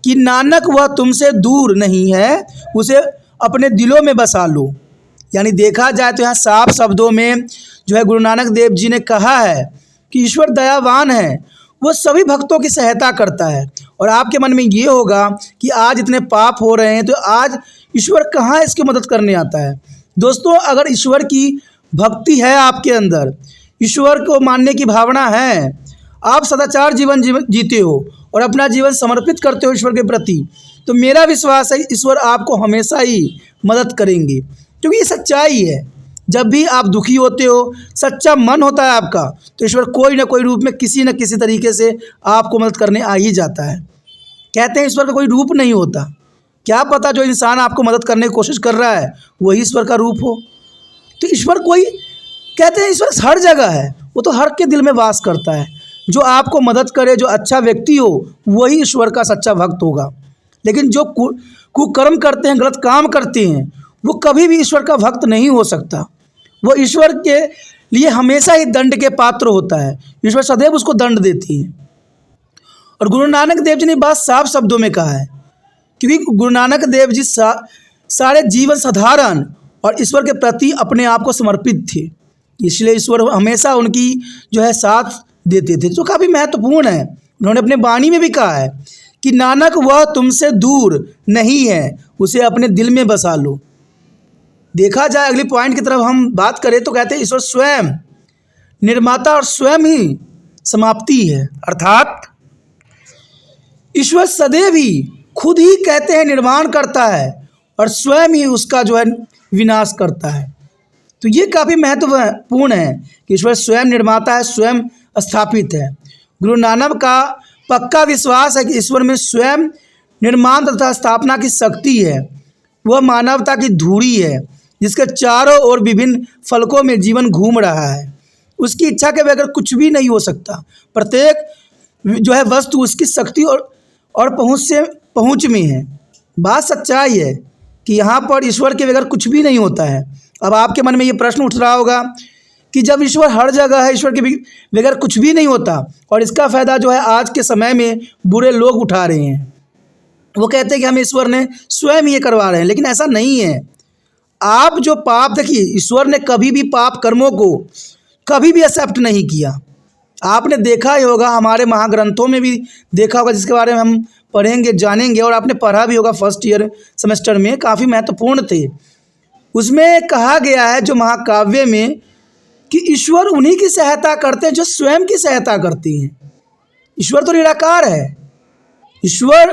कि नानक वह तुमसे दूर नहीं है, उसे अपने दिलों में बसा लो। यानी देखा जाए तो यहाँ साफ शब्दों में जो है गुरु नानक देव जी ने कहा है कि ईश्वर दयावान है, वो सभी भक्तों की सहायता करता है। और आपके मन में ये होगा कि आज इतने पाप हो रहे हैं तो आज ईश्वर कहाँ इसकी मदद करने आता है। दोस्तों, अगर ईश्वर की भक्ति है आपके अंदर, ईश्वर को मानने की भावना है, आप सदाचार जीवन जीते हो और अपना जीवन समर्पित करते हो ईश्वर के प्रति, तो मेरा विश्वास है ईश्वर आपको हमेशा ही मदद करेंगे, क्योंकि ये सच्चाई है। जब भी आप दुखी होते हो, सच्चा मन होता है आपका, तो ईश्वर कोई ना कोई रूप में किसी न किसी तरीके से आपको मदद करने आ ही जाता है। कहते हैं ईश्वर का कोई रूप नहीं होता, क्या पता जो इंसान आपको मदद करने की कोशिश कर रहा है वही ईश्वर का रूप हो। तो ईश्वर कोई, कहते हैं ईश्वर हर जगह है, वो तो हर के दिल में वास करता है। जो आपको मदद करे, जो अच्छा व्यक्ति हो, वही ईश्वर का सच्चा भक्त होगा। लेकिन जो कुकर्म करते हैं, गलत काम करते हैं, वो कभी भी ईश्वर का भक्त नहीं हो सकता। वो ईश्वर के लिए हमेशा ही दंड के पात्र होता है, ईश्वर सदैव उसको दंड देती है। और गुरु नानक देव जी ने बात साफ शब्दों में कहा है, क्योंकि गुरु नानक देव जी सारे जीवन साधारण और ईश्वर के प्रति अपने आप को समर्पित थे, इसलिए ईश्वर हमेशा उनकी जो है साथ देते थे, जो काफ़ी महत्वपूर्ण है। उन्होंने अपने वाणी में भी कहा है कि नानक वह तुमसे दूर नहीं है, उसे अपने दिल में बसा लो। देखा जाए अगली पॉइंट की तरफ हम बात करें तो कहते हैं ईश्वर स्वयं निर्माता और स्वयं ही समाप्ति है, अर्थात ईश्वर सदैव ही खुद ही कहते हैं निर्माण करता है और स्वयं ही उसका जो है विनाश करता है। तो ये काफ़ी महत्वपूर्ण है कि ईश्वर स्वयं निर्माता है, स्वयं स्थापित है। गुरु नानक का पक्का विश्वास है कि ईश्वर में स्वयं निर्माण तथा स्थापना की शक्ति है। वह मानवता की धूड़ी है जिसके चारों ओर विभिन्न फलकों में जीवन घूम रहा है। उसकी इच्छा के बगैर कुछ भी नहीं हो सकता। प्रत्येक जो है वस्तु उसकी शक्ति और पहुँच में है। बात सच्चाई है कि यहाँ पर ईश्वर के बगैर कुछ भी नहीं होता है। अब आपके मन में ये प्रश्न उठ रहा होगा कि जब ईश्वर हर जगह है, ईश्वर के बगैर कुछ भी नहीं होता, और इसका फ़ायदा जो है आज के समय में बुरे लोग उठा रहे हैं। वो कहते हैं कि हमें ईश्वर ने स्वयं ये करवा रहे हैं, लेकिन ऐसा नहीं है। आप जो पाप, देखिए ईश्वर ने कभी भी पाप कर्मों को कभी भी एक्सेप्ट नहीं किया। आपने देखा ही होगा, हमारे महाग्रंथों में भी देखा होगा, जिसके बारे में हम पढ़ेंगे जानेंगे, और आपने पढ़ा भी होगा फर्स्ट ईयर सेमेस्टर में, काफ़ी महत्वपूर्ण थे। उसमें कहा गया है जो महाकाव्य में कि ईश्वर उन्हीं की सहायता करते हैं जो स्वयं की सहायता करते हैं। ईश्वर तो निराकार है, ईश्वर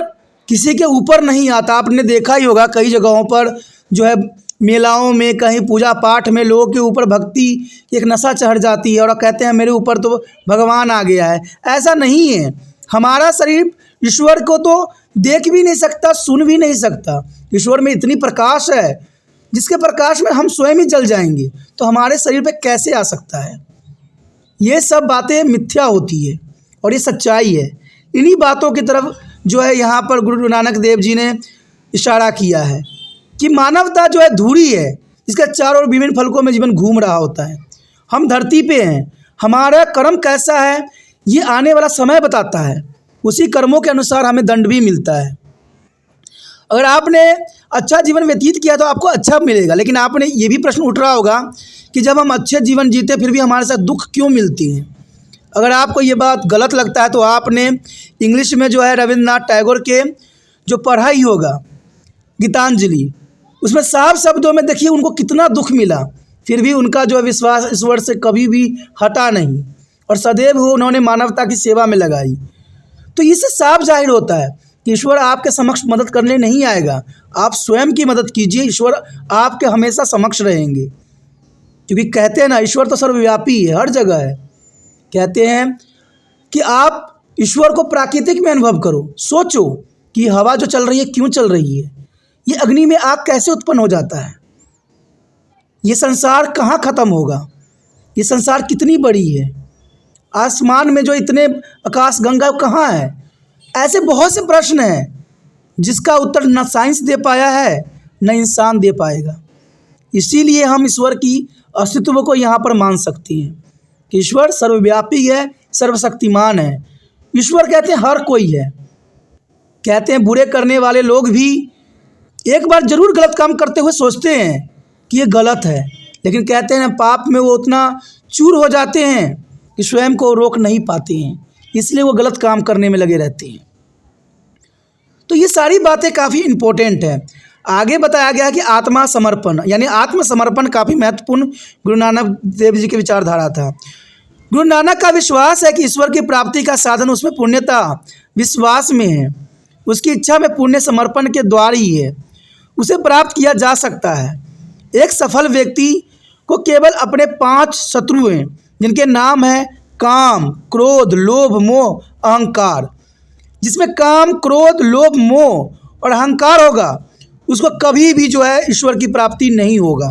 किसी के ऊपर नहीं आता। आपने देखा ही होगा कई जगहों पर जो है मेलाओं में, कहीं पूजा पाठ में लोगों के ऊपर भक्ति एक नशा चढ़ जाती है और कहते हैं मेरे ऊपर तो भगवान आ गया है। ऐसा नहीं है। हमारा शरीर ईश्वर को तो देख भी नहीं सकता, सुन भी नहीं सकता। ईश्वर में इतनी प्रकाश है जिसके प्रकाश में हम स्वयं ही जल जाएंगे, तो हमारे शरीर पे कैसे आ सकता है। ये सब बातें मिथ्या होती है और ये सच्चाई है। इन्हीं बातों की तरफ जो है यहाँ पर गुरु नानक देव जी ने इशारा किया है कि मानवता जो है धूड़ी है, इसके चारों ओर विभिन्न फलकों में जीवन घूम रहा होता है। हम धरती पे हैं, हमारा कर्म कैसा है ये आने वाला समय बताता है। उसी कर्मों के अनुसार हमें दंड भी मिलता है। अगर आपने अच्छा जीवन व्यतीत किया तो आपको अच्छा मिलेगा, लेकिन आपने ये भी प्रश्न उठ रहा होगा कि जब हम अच्छे जीवन जीते फिर भी हमारे साथ दुख क्यों मिलती हैं। अगर आपको ये बात गलत लगता है तो आपने इंग्लिश में जो है रविंद्रनाथ टैगोर के जो पढ़ा ही होगा गीतांजलि, उसमें साफ शब्दों में देखिए उनको कितना दुख मिला, फिर भी उनका जो है विश्वास ईश्वर से कभी भी हटा नहीं और सदैव वो उन्होंने मानवता की सेवा में लगाई। तो इससे साफ जाहिर होता है कि ईश्वर आपके समक्ष मदद करने नहीं आएगा, आप स्वयं की मदद कीजिए, ईश्वर आपके हमेशा समक्ष रहेंगे। क्योंकि कहते हैं ना, ईश्वर तो सर्वव्यापी है, हर जगह है। कहते हैं कि आप ईश्वर को प्राकृतिक में अनुभव करो। सोचो कि हवा जो चल रही है क्यों चल रही है, ये अग्नि में आग कैसे उत्पन्न हो जाता है, ये संसार कहाँ ख़त्म होगा, ये संसार कितनी बड़ी है, आसमान में जो इतने आकाश गंगा कहाँ है। ऐसे बहुत से प्रश्न हैं जिसका उत्तर न साइंस दे पाया है न इंसान दे पाएगा। इसीलिए हम ईश्वर की अस्तित्व को यहाँ पर मान सकते हैं कि ईश्वर सर्वव्यापी है, सर्वशक्तिमान है। ईश्वर कहते हैं हर कोई है। कहते हैं बुरे करने वाले लोग भी एक बार जरूर गलत काम करते हुए सोचते हैं कि ये गलत है, लेकिन कहते हैं पाप में वो उतना चूर हो जाते हैं कि स्वयं को रोक नहीं पाते हैं, इसलिए वो गलत काम करने में लगे रहते हैं। तो ये सारी बातें काफ़ी इम्पोर्टेंट है। आगे बताया गया है कि आत्मा समर्पण यानी आत्मसमर्पण काफ़ी महत्वपूर्ण गुरु नानक देव जी की विचारधारा था। गुरु नानक का विश्वास है कि ईश्वर की प्राप्ति का साधन उसमें पुण्यता विश्वास में है, उसकी इच्छा में पुण्य समर्पण के द्वार ही है उसे प्राप्त किया जा सकता है। एक सफल व्यक्ति को केवल अपने 5 शत्रु हैं जिनके नाम है काम, क्रोध, लोभ, मोह, अहंकार। जिसमें काम, क्रोध, लोभ, मोह और अहंकार होगा उसको कभी भी जो है ईश्वर की प्राप्ति नहीं होगा।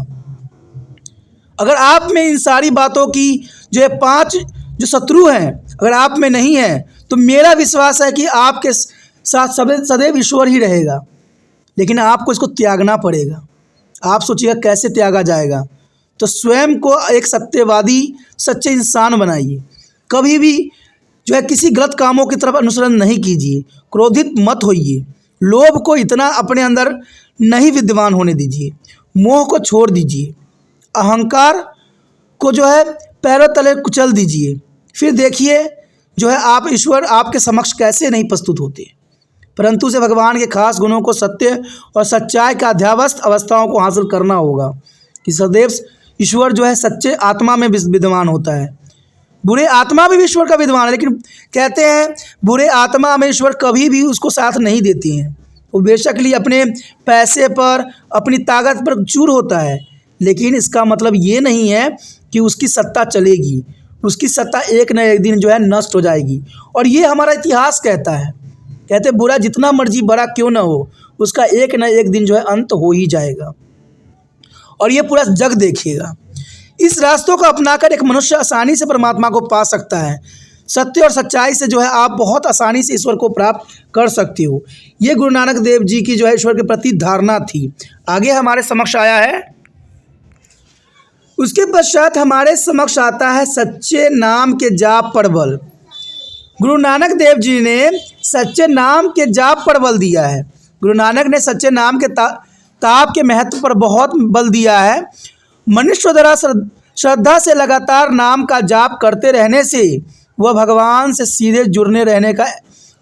अगर आप में इन सारी बातों की जो है 5 जो शत्रु हैं अगर आप में नहीं है तो मेरा विश्वास है कि आपके साथ सदैव ईश्वर ही रहेगा, लेकिन आपको इसको त्यागना पड़ेगा। आप सोचिएगा कैसे त्यागा जाएगा, तो स्वयं को एक सत्यवादी सच्चे इंसान बनाइए। कभी भी जो है किसी गलत कामों की तरफ अनुसरण नहीं कीजिए, क्रोधित मत होइए, लोभ को इतना अपने अंदर नहीं विद्यमान होने दीजिए, मोह को छोड़ दीजिए, अहंकार को जो है पैरों तले कुचल दीजिए। फिर देखिए जो है आप ईश्वर आपके समक्ष कैसे नहीं प्रस्तुत होते, परंतु उसे भगवान के खास गुणों को सत्य और सच्चाई का अध्यावस्थ अवस्थाओं को हासिल करना होगा कि सदैव ईश्वर जो है सच्चे आत्मा में विद्यमान होता है। बुरे आत्मा में भी ईश्वर का विद्यमान है, लेकिन कहते हैं बुरे आत्मा में ईश्वर कभी भी उसको साथ नहीं देती हैं। वो बेशक लिए अपने पैसे पर अपनी ताकत पर चूर होता है, लेकिन इसका मतलब ये नहीं है कि उसकी सत्ता चलेगी। उसकी सत्ता एक न एक दिन जो है नष्ट हो जाएगी। और ये हमारा इतिहास कहता है, कहते बुरा जितना मर्जी बड़ा क्यों ना हो उसका एक न एक दिन जो है अंत हो ही जाएगा, और ये पूरा जग देखेगा। इस रास्तों को अपनाकर एक मनुष्य आसानी से परमात्मा को पा सकता है। सत्य और सच्चाई से जो है आप बहुत आसानी से ईश्वर को प्राप्त कर सकते हो। ये गुरु नानक देव जी की जो है ईश्वर के प्रति धारणा थी। आगे हमारे समक्ष आया है, उसके पश्चात हमारे समक्ष आता है सच्चे नाम के जाप पर बल। गुरु नानक देव जी ने सच्चे नाम के जाप पर बल दिया है। गुरु नानक ने सच्चे नाम के ताप के महत्व पर बहुत बल दिया है। मनुष्य द्वारा श्रद्धा से लगातार नाम का जाप करते रहने से वह भगवान से सीधे जुड़ने रहने का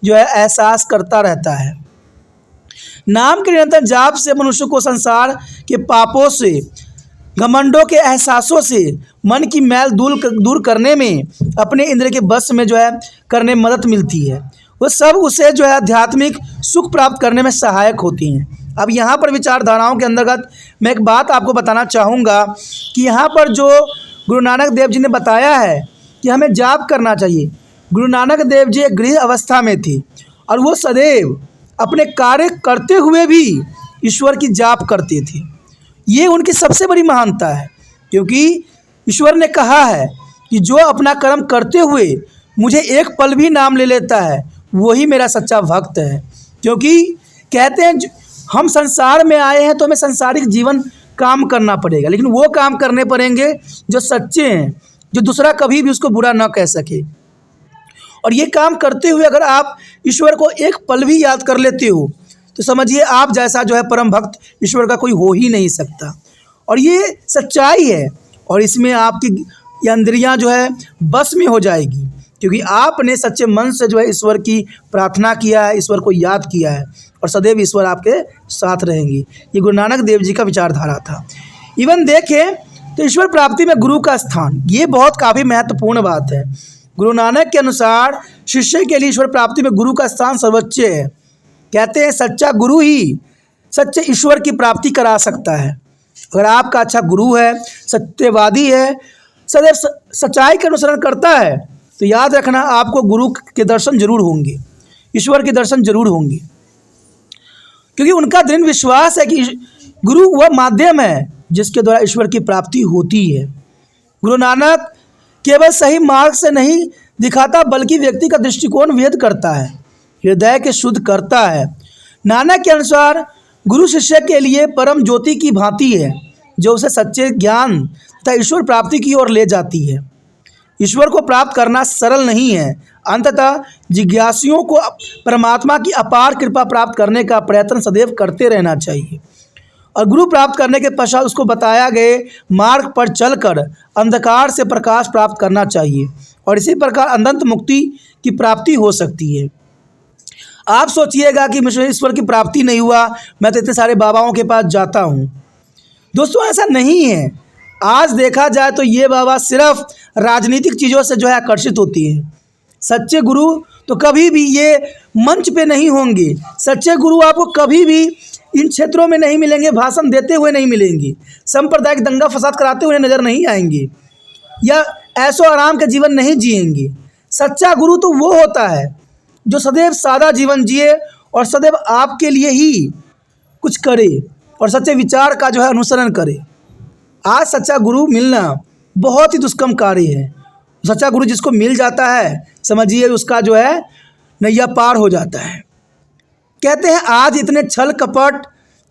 जो है एहसास करता रहता है। नाम के निरंतर जाप से मनुष्य को संसार के पापों से, घमंडों के एहसासों से मन की मैल दूर करने में, अपने इंद्र के बस में जो है करने में मदद मिलती है। वो सब उसे जो है आध्यात्मिक सुख प्राप्त करने में सहायक होती हैं। अब यहाँ पर विचारधाराओं के अंतर्गत मैं एक बात आपको बताना चाहूँगा कि यहाँ पर जो गुरु नानक देव जी ने बताया है कि हमें जाप करना चाहिए। गुरु नानक देव जी एक गृह अवस्था में थे और वो सदैव अपने कार्य करते हुए भी ईश्वर की जाप करते थे। ये उनकी सबसे बड़ी महानता है, क्योंकि ईश्वर ने कहा है कि जो अपना कर्म करते हुए मुझे एक पल भी नाम ले लेता है वही मेरा सच्चा भक्त है। क्योंकि कहते हैं हम संसार में आए हैं तो हमें संसारिक जीवन काम करना पड़ेगा, लेकिन वो काम करने पड़ेंगे जो सच्चे हैं, जो दूसरा कभी भी उसको बुरा ना कह सके। और ये काम करते हुए अगर आप ईश्वर को एक पल भी याद कर लेते हो तो समझिए आप जैसा जो है परम भक्त ईश्वर का कोई हो ही नहीं सकता। और ये सच्चाई है, और इसमें आपकी इंद्रियां जो है बस में हो जाएगी, क्योंकि आपने सच्चे मन से जो है ईश्वर की प्रार्थना किया है, ईश्वर को याद किया है, और सदैव ईश्वर आपके साथ रहेंगे। ये गुरु नानक देव जी का विचारधारा था। इवन देखें तो ईश्वर प्राप्ति में गुरु का स्थान, ये बहुत काफ़ी महत्वपूर्ण बात है। गुरु नानक के अनुसार शिष्य के लिए ईश्वर प्राप्ति में गुरु का स्थान सर्वोच्च है। कहते हैं सच्चा गुरु ही सच्चे ईश्वर की प्राप्ति करा सकता है। अगर आपका अच्छा गुरु है, सत्यवादी है, सदैव सच्चाई का अनुसरण करता है, तो याद रखना आपको गुरु के दर्शन जरूर होंगे, ईश्वर के दर्शन जरूर होंगे। क्योंकि उनका दृढ़ विश्वास है कि गुरु वह माध्यम है जिसके द्वारा ईश्वर की प्राप्ति होती है। गुरु नानक केवल सही मार्ग से नहीं दिखाता बल्कि व्यक्ति का दृष्टिकोण भेद करता है, हृदय के शुद्ध करता है। नानक के अनुसार गुरु शिष्य के लिए परम ज्योति की भांति है, जो उसे सच्चे ज्ञान तथा ईश्वर प्राप्ति की ओर ले जाती है। ईश्वर को प्राप्त करना सरल नहीं है, अंततः जिज्ञासुओं को परमात्मा की अपार कृपा प्राप्त करने का प्रयत्न सदैव करते रहना चाहिए और गुरु प्राप्त करने के पश्चात उसको बताया गए मार्ग पर चलकर अंधकार से प्रकाश प्राप्त करना चाहिए और इसी प्रकार अनंत मुक्ति की प्राप्ति हो सकती है। आप सोचिएगा कि मुझे ईश्वर की प्राप्ति नहीं हुआ, मैं तो इतने सारे बाबाओं के पास जाता हूँ। दोस्तों ऐसा नहीं है। आज देखा जाए तो ये बाबा सिर्फ राजनीतिक चीज़ों से जो है आकर्षित होती है। सच्चे गुरु तो कभी भी ये मंच पे नहीं होंगे। सच्चे गुरु आपको कभी भी इन क्षेत्रों में नहीं मिलेंगे, भाषण देते हुए नहीं मिलेंगे, सांप्रदायिक दंगा फसाद कराते हुए नजर नहीं आएंगे या ऐशो आराम का जीवन नहीं जिएंगे। सच्चा गुरु तो वो होता है जो सदैव सादा जीवन जिए और सदैव आपके लिए ही कुछ करे और सच्चे विचार का जो है अनुसरण करे। आज सच्चा गुरु मिलना बहुत ही दुष्कर्म कार्य है। सच्चा गुरु जिसको मिल जाता है समझिए उसका जो है नैया पार हो जाता है। कहते हैं आज इतने छल कपट,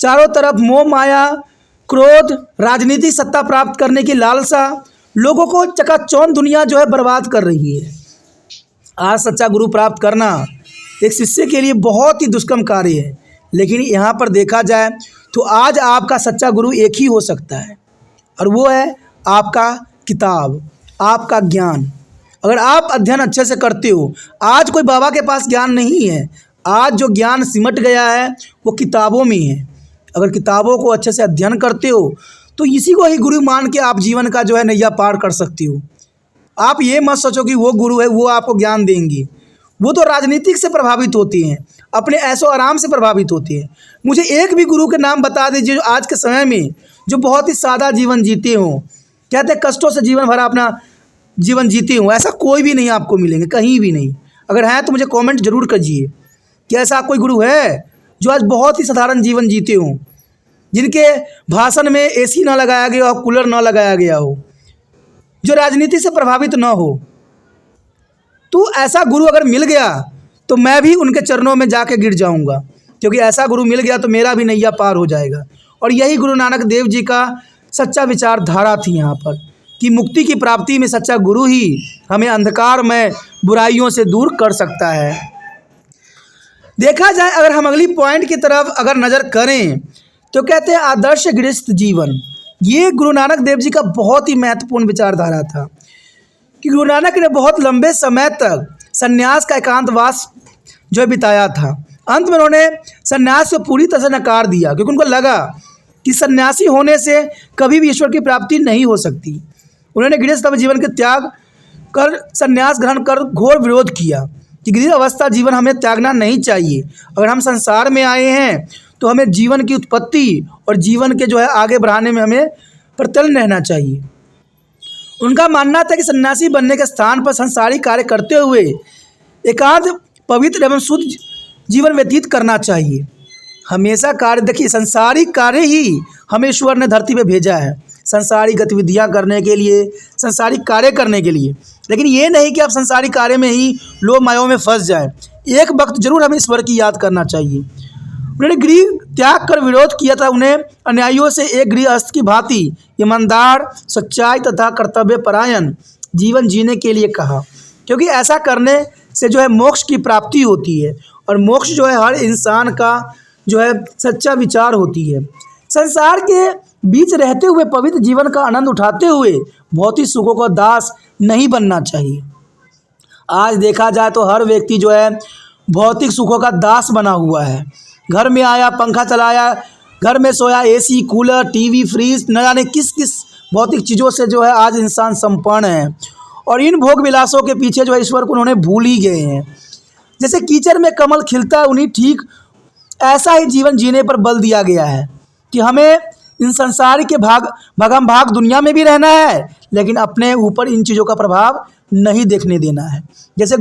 चारों तरफ मोह माया, क्रोध, राजनीतिक सत्ता प्राप्त करने की लालसा लोगों को चकाचौंध दुनिया जो है बर्बाद कर रही है। आज सच्चा गुरु प्राप्त करना एक शिष्य के लिए बहुत ही दुष्कर्म कार्य है, लेकिन यहाँ पर देखा जाए तो आज आपका सच्चा गुरु एक ही हो सकता है और वो है आपका किताब, आपका ज्ञान। अगर आप अध्ययन अच्छे से करते हो, आज कोई बाबा के पास ज्ञान नहीं है, आज जो ज्ञान सिमट गया है वो किताबों में है। अगर किताबों को अच्छे से अध्ययन करते हो तो इसी को ही गुरु मान के आप जीवन का जो है नैया पार कर सकते हो। आप ये मत सोचो कि वो गुरु है वो आपको ज्ञान देंगे, वो तो राजनीतिक से प्रभावित होती हैं, अपने ऐशो आराम से प्रभावित होती हैं। मुझे एक भी गुरु के नाम बता दीजिए जो आज के समय में जो बहुत ही सादा जीवन जीते हों, कहते हैं कष्टों से जीवन भरा अपना जीवन जीते हों। ऐसा कोई भी नहीं आपको मिलेंगे, कहीं भी नहीं। अगर है तो मुझे कमेंट जरूर कीजिए कि ऐसा कोई गुरु है जो आज बहुत ही साधारण जीवन जीते हों, जिनके भाषण में एसी ना लगाया गया हो, कूलर ना लगाया गया हो, जो राजनीति से प्रभावित ना हो। तो ऐसा गुरु अगर मिल गया तो मैं भी उनके चरणों में जाके गिर जाऊंगा, क्योंकि ऐसा गुरु मिल गया तो मेरा भी नैया पार हो जाएगा। और यही गुरु नानक देव जी का सच्चा विचारधारा थी यहाँ पर कि मुक्ति की प्राप्ति में सच्चा गुरु ही हमें अंधकार में बुराइयों से दूर कर सकता है। देखा जाए अगर हम अगली पॉइंट की तरफ अगर नज़र करें तो कहते हैं आदर्श गृहस्थ जीवन। ये गुरु नानक देव जी का बहुत ही महत्वपूर्ण विचारधारा था कि गुरु नानक ने बहुत लंबे समय तक सन्यास का एकांतवास जो है बिताया था। अंत में उन्होंने सन्यास को पूरी तरह से नकार दिया, क्योंकि उनको लगा कि सन्यासी होने से कभी भी ईश्वर की प्राप्ति नहीं हो सकती। उन्होंने गृहस्थ जीवन के त्याग कर सन्यास ग्रहण कर घोर विरोध किया कि गृहस्थ अवस्था जीवन हमें त्यागना नहीं चाहिए। अगर हम संसार में आए हैं तो हमें जीवन की उत्पत्ति और जीवन के जो है आगे बढ़ाने में हमें प्रत्यल्प रहना चाहिए। उनका मानना था कि सन्यासी बनने के स्थान पर संसारिक कार्य करते हुए एकांत पवित्र एवं शुद्ध जीवन व्यतीत करना चाहिए। हमेशा कार्य, देखिए संसारिक कार्य ही हमें ईश्वर ने धरती पे भेजा है, संसारिक गतिविधियां करने के लिए, संसारिक कार्य करने के लिए। लेकिन ये नहीं कि आप संसारिक कार्य में ही लोभ मायाओं में फंस जाएं। एक वक्त जरूर हमें ईश्वर की याद करना चाहिए। उन्होंने गृह त्याग कर विरोध किया था। उन्हें अन्यायियों से एक गृहस्थ की भांति ईमानदार, सच्चाई तथा कर्तव्य परायण जीवन जीने के लिए कहा, क्योंकि ऐसा करने से जो है मोक्ष की प्राप्ति होती है और मोक्ष जो है हर इंसान का जो है सच्चा विचार होती है। संसार के बीच रहते हुए पवित्र जीवन का आनंद उठाते हुए भौतिक सुखों का दास नहीं बनना चाहिए। आज देखा जाए तो हर व्यक्ति जो है भौतिक सुखों का दास बना हुआ है। घर में आया, पंखा चलाया, घर में सोया, एसी, कूलर, टीवी, फ्रिज, न जाने किस किस भौतिक चीज़ों से जो है आज इंसान संपन्न है और इन भोग विलासों के पीछे जो है ईश्वर को उन्होंने भूल ही गए हैं। जैसे कीचड़ में कमल खिलता है, उन्हीं ठीक ऐसा ही जीवन जीने पर बल दिया गया है कि हमें इन संसार के भागम भाग दुनिया में भी रहना है, लेकिन अपने ऊपर इन चीज़ों का प्रभाव नहीं देखने देना है। जैसे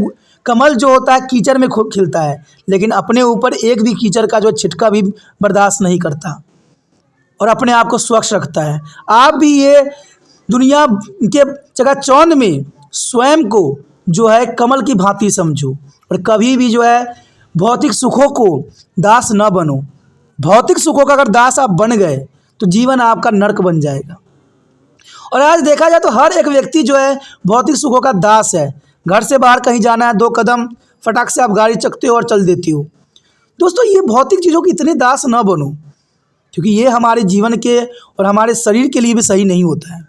कमल जो होता है कीचड़ में खूब खिलता है, लेकिन अपने ऊपर एक भी कीचड़ का जो छिटका भी बर्दाश्त नहीं करता और अपने आप को स्वच्छ रखता है। आप भी ये दुनिया के चकाचौंध में स्वयं को जो है कमल की भांति समझो और कभी भी जो है भौतिक सुखों को दास न बनो। भौतिक सुखों का अगर दास आप बन गए तो जीवन आपका नर्क बन जाएगा। और आज देखा जाए तो हर एक व्यक्ति जो है भौतिक सुखों का दास है। घर से बाहर कहीं जाना है, 2 कदम फटाक से आप गाड़ी चकते हो और चल देती हो। दोस्तों, ये भौतिक चीज़ों के इतने दास न बनो, क्योंकि ये हमारे जीवन के और हमारे शरीर के लिए भी सही नहीं होता है।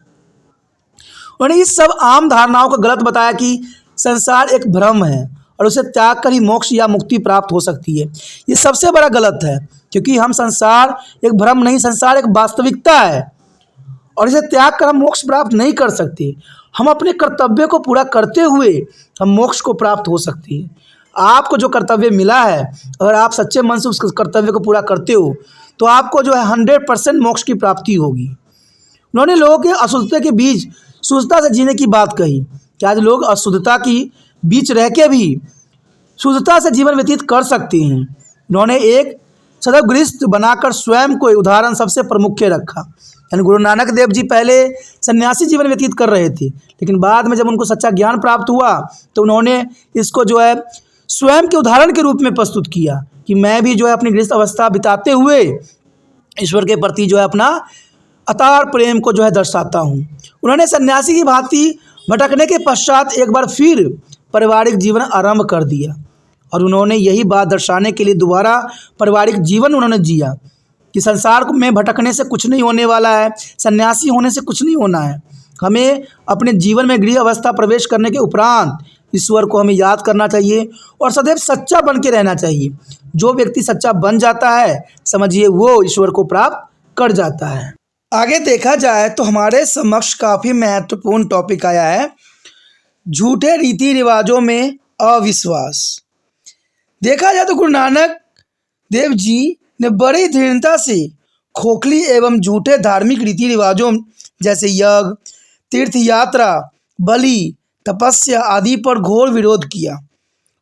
उन्होंने इस सब आम धारणाओं को गलत बताया कि संसार एक भ्रम है और उसे त्याग कर ही मोक्ष या मुक्ति प्राप्त हो सकती है। ये सबसे बड़ा गलत है, क्योंकि हम संसार एक भ्रम नहीं, संसार एक वास्तविकता है और इसे त्याग कर हम मोक्ष प्राप्त नहीं कर सकते। हम अपने कर्तव्य को पूरा करते हुए हम मोक्ष को प्राप्त हो सकते हैं। आपको जो कर्तव्य मिला है, अगर आप सच्चे मन से उस कर्तव्य को पूरा करते हो तो आपको जो है 100% मोक्ष की प्राप्ति होगी। उन्होंने लोगों के अशुद्धता के बीच शुद्धता से जीने की बात कही कि आज लोग अशुद्धता की बीच रह के भी शुद्धता से जीवन व्यतीत कर सकते हैं। उन्होंने एक सदैव गृहस्थ बनाकर स्वयं को उदाहरण सबसे प्रमुख रखा। यानी गुरु नानक देव जी पहले सन्यासी जीवन व्यतीत कर रहे थे, लेकिन बाद में जब उनको सच्चा ज्ञान प्राप्त हुआ तो उन्होंने इसको जो है स्वयं के उदाहरण के रूप में प्रस्तुत किया कि मैं भी जो है अपनी गृहस्थ अवस्था बिताते हुए ईश्वर के प्रति जो है अपना अतार प्रेम को जो है दर्शाता हूँ। उन्होंने सन्यासी की भांति भटकने के पश्चात एक बार फिर पारिवारिक जीवन आरंभ कर दिया और उन्होंने यही बात दर्शाने के लिए दोबारा पारिवारिक जीवन उन्होंने जिया कि संसार में भटकने से कुछ नहीं होने वाला है, सन्यासी होने से कुछ नहीं होना है। हमें अपने जीवन में गृह अवस्था प्रवेश करने के उपरांत ईश्वर को हमें याद करना चाहिए और सदैव सच्चा बन के रहना चाहिए। जो व्यक्ति सच्चा बन जाता है, समझिए वो ईश्वर को प्राप्त कर जाता है। आगे देखा जाए तो हमारे समक्ष काफ़ी महत्वपूर्ण टॉपिक आया है, झूठे रीति रिवाजों में अविश्वास। देखा जाए तो गुरु नानक देव जी ने बड़ी दृढ़ता से खोखली एवं झूठे धार्मिक रीति रिवाजों जैसे यज्ञ, तीर्थ यात्रा, बलि, तपस्या आदि पर घोर विरोध किया।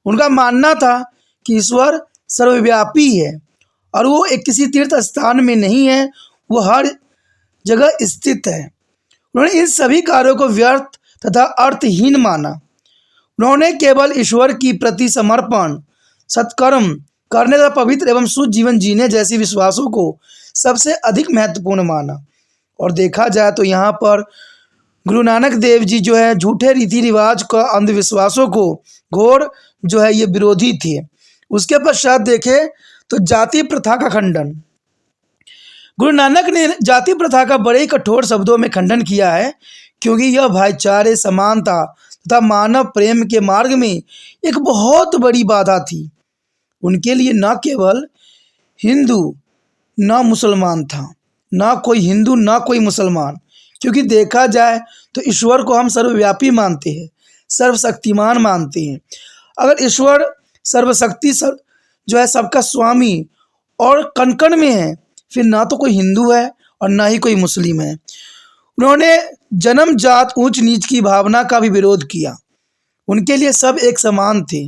उनका मानना था कि ईश्वर सर्वव्यापी है और वो एक किसी तीर्थ स्थान में नहीं है, वो हर जगह स्थित है। उन्होंने इन सभी कार्यों को व्यर्थ तथा अर्थहीन माना। उन्होंने केवल ईश्वर की प्रति समर्पण, सत्कर्म करने तथा पवित्र एवं शुद्ध जीवन जीने जैसी विश्वासों को सबसे अधिक महत्वपूर्ण माना। और देखा जाए तो यहाँ पर गुरु नानक देव जी जो है झूठे रीति रिवाज का, अंधविश्वासों को घोर जो है ये विरोधी थे। उसके पश्चात देखें तो जाति प्रथा का खंडन। गुरु नानक ने जाति प्रथा का बड़े ही कठोर शब्दों में खंडन किया है, क्योंकि यह भाईचारे, समानता तथा मानव प्रेम के मार्ग में एक बहुत बड़ी बाधा थी। उनके लिए न केवल हिंदू न मुसलमान था, ना कोई हिंदू ना कोई मुसलमान, क्योंकि देखा जाए तो ईश्वर को हम सर्वव्यापी मानते हैं, सर्वशक्तिमान मानते हैं। अगर ईश्वर सर्वशक्ति जो है सबका स्वामी और कण कण में है, फिर ना तो कोई हिंदू है और ना ही कोई मुस्लिम है। उन्होंने जन्म जात ऊंच नीच की भावना का भी विरोध किया। उनके लिए सब एक समान थे।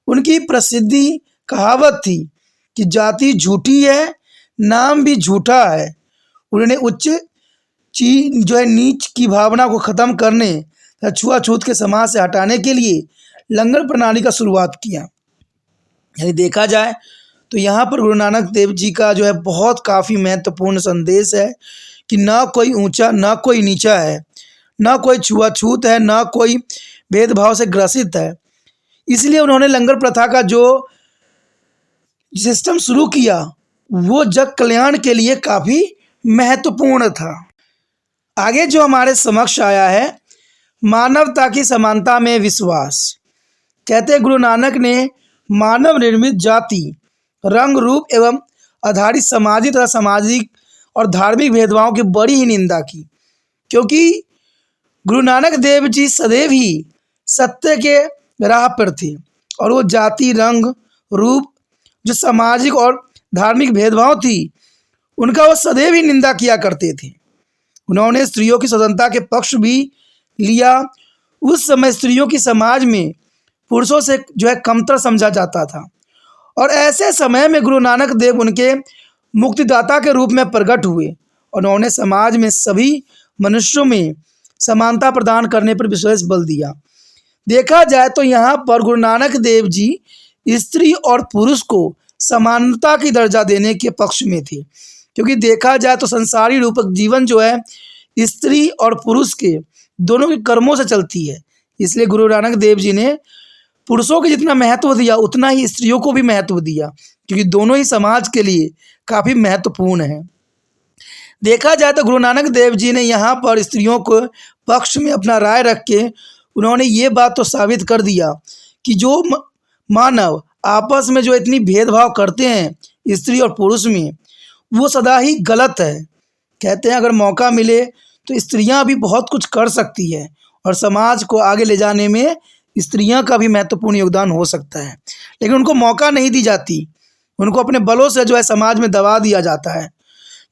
उनकी प्रसिद्धि कहावत थी कि जाति झूठी है, नाम भी झूठा है। उन्होंने उच्च चीज जो है नीच की भावना को ख़त्म करने तथा छुआछूत के समाज से हटाने के लिए लंगर प्रणाली का शुरुआत किया। यानी देखा जाए तो यहाँ पर गुरु नानक देव जी का जो है बहुत काफ़ी महत्वपूर्ण संदेश है कि ना कोई ऊंचा ना कोई नीचा है, ना कोई छुआछूत है, ना कोई भेदभाव से ग्रसित है। इसलिए उन्होंने लंगर प्रथा का जो सिस्टम शुरू किया वो जग कल्याण के लिए काफ़ी महत्वपूर्ण था। आगे जो हमारे समक्ष आया है, मानवता की समानता में विश्वास। कहते गुरु नानक ने मानव निर्मित जाति, रंग, रूप एवं आधारित सामाजिक तथा सामाजिक और धार्मिक भेदभावों की बड़ी ही निंदा की, क्योंकि गुरु नानक देव जी सदैव ही सत्य के राह पर थे और वो जाति, रंग, रूप जो सामाजिक और धार्मिक भेदभाव थी उनका वो सदैव ही निंदा किया करते थे। उन्होंने स्त्रियों की स्वतंत्रता के पक्ष भी लिया। उस समय स्त्रियों की समाज में पुरुषों से जो है कमतर समझा जाता था और ऐसे समय में गुरु नानक देव उनके मुक्तिदाता के रूप में प्रकट हुए और उन्होंने समाज में सभी मनुष्यों में समानता प्रदान करने पर विशेष बल दिया। देखा जाए तो यहाँ पर गुरु नानक देव जी स्त्री और पुरुष को समानता की दर्जा देने के पक्ष में थे, क्योंकि देखा जाए तो संसारी रूपक जीवन जो है स्त्री और पुरुष के दोनों के कर्मों से चलती है। इसलिए गुरु नानक देव जी ने पुरुषों को जितना महत्व दिया उतना ही स्त्रियों को भी महत्व दिया, क्योंकि दोनों ही समाज के लिए काफ़ी महत्वपूर्ण है। देखा जाए तो गुरु नानक देव जी ने यहाँ पर स्त्रियों को पक्ष में अपना राय रख के उन्होंने ये बात तो साबित कर दिया कि जो मानव आपस में जो इतनी भेदभाव करते हैं स्त्री और पुरुष में, वो सदा ही गलत है। कहते हैं अगर मौका मिले तो स्त्रियां भी बहुत कुछ कर सकती है और समाज को आगे ले जाने में स्त्रियां का भी महत्वपूर्ण योगदान हो सकता है, लेकिन उनको मौका नहीं दी जाती। उनको अपने बलों से जो है समाज में दबा दिया जाता है,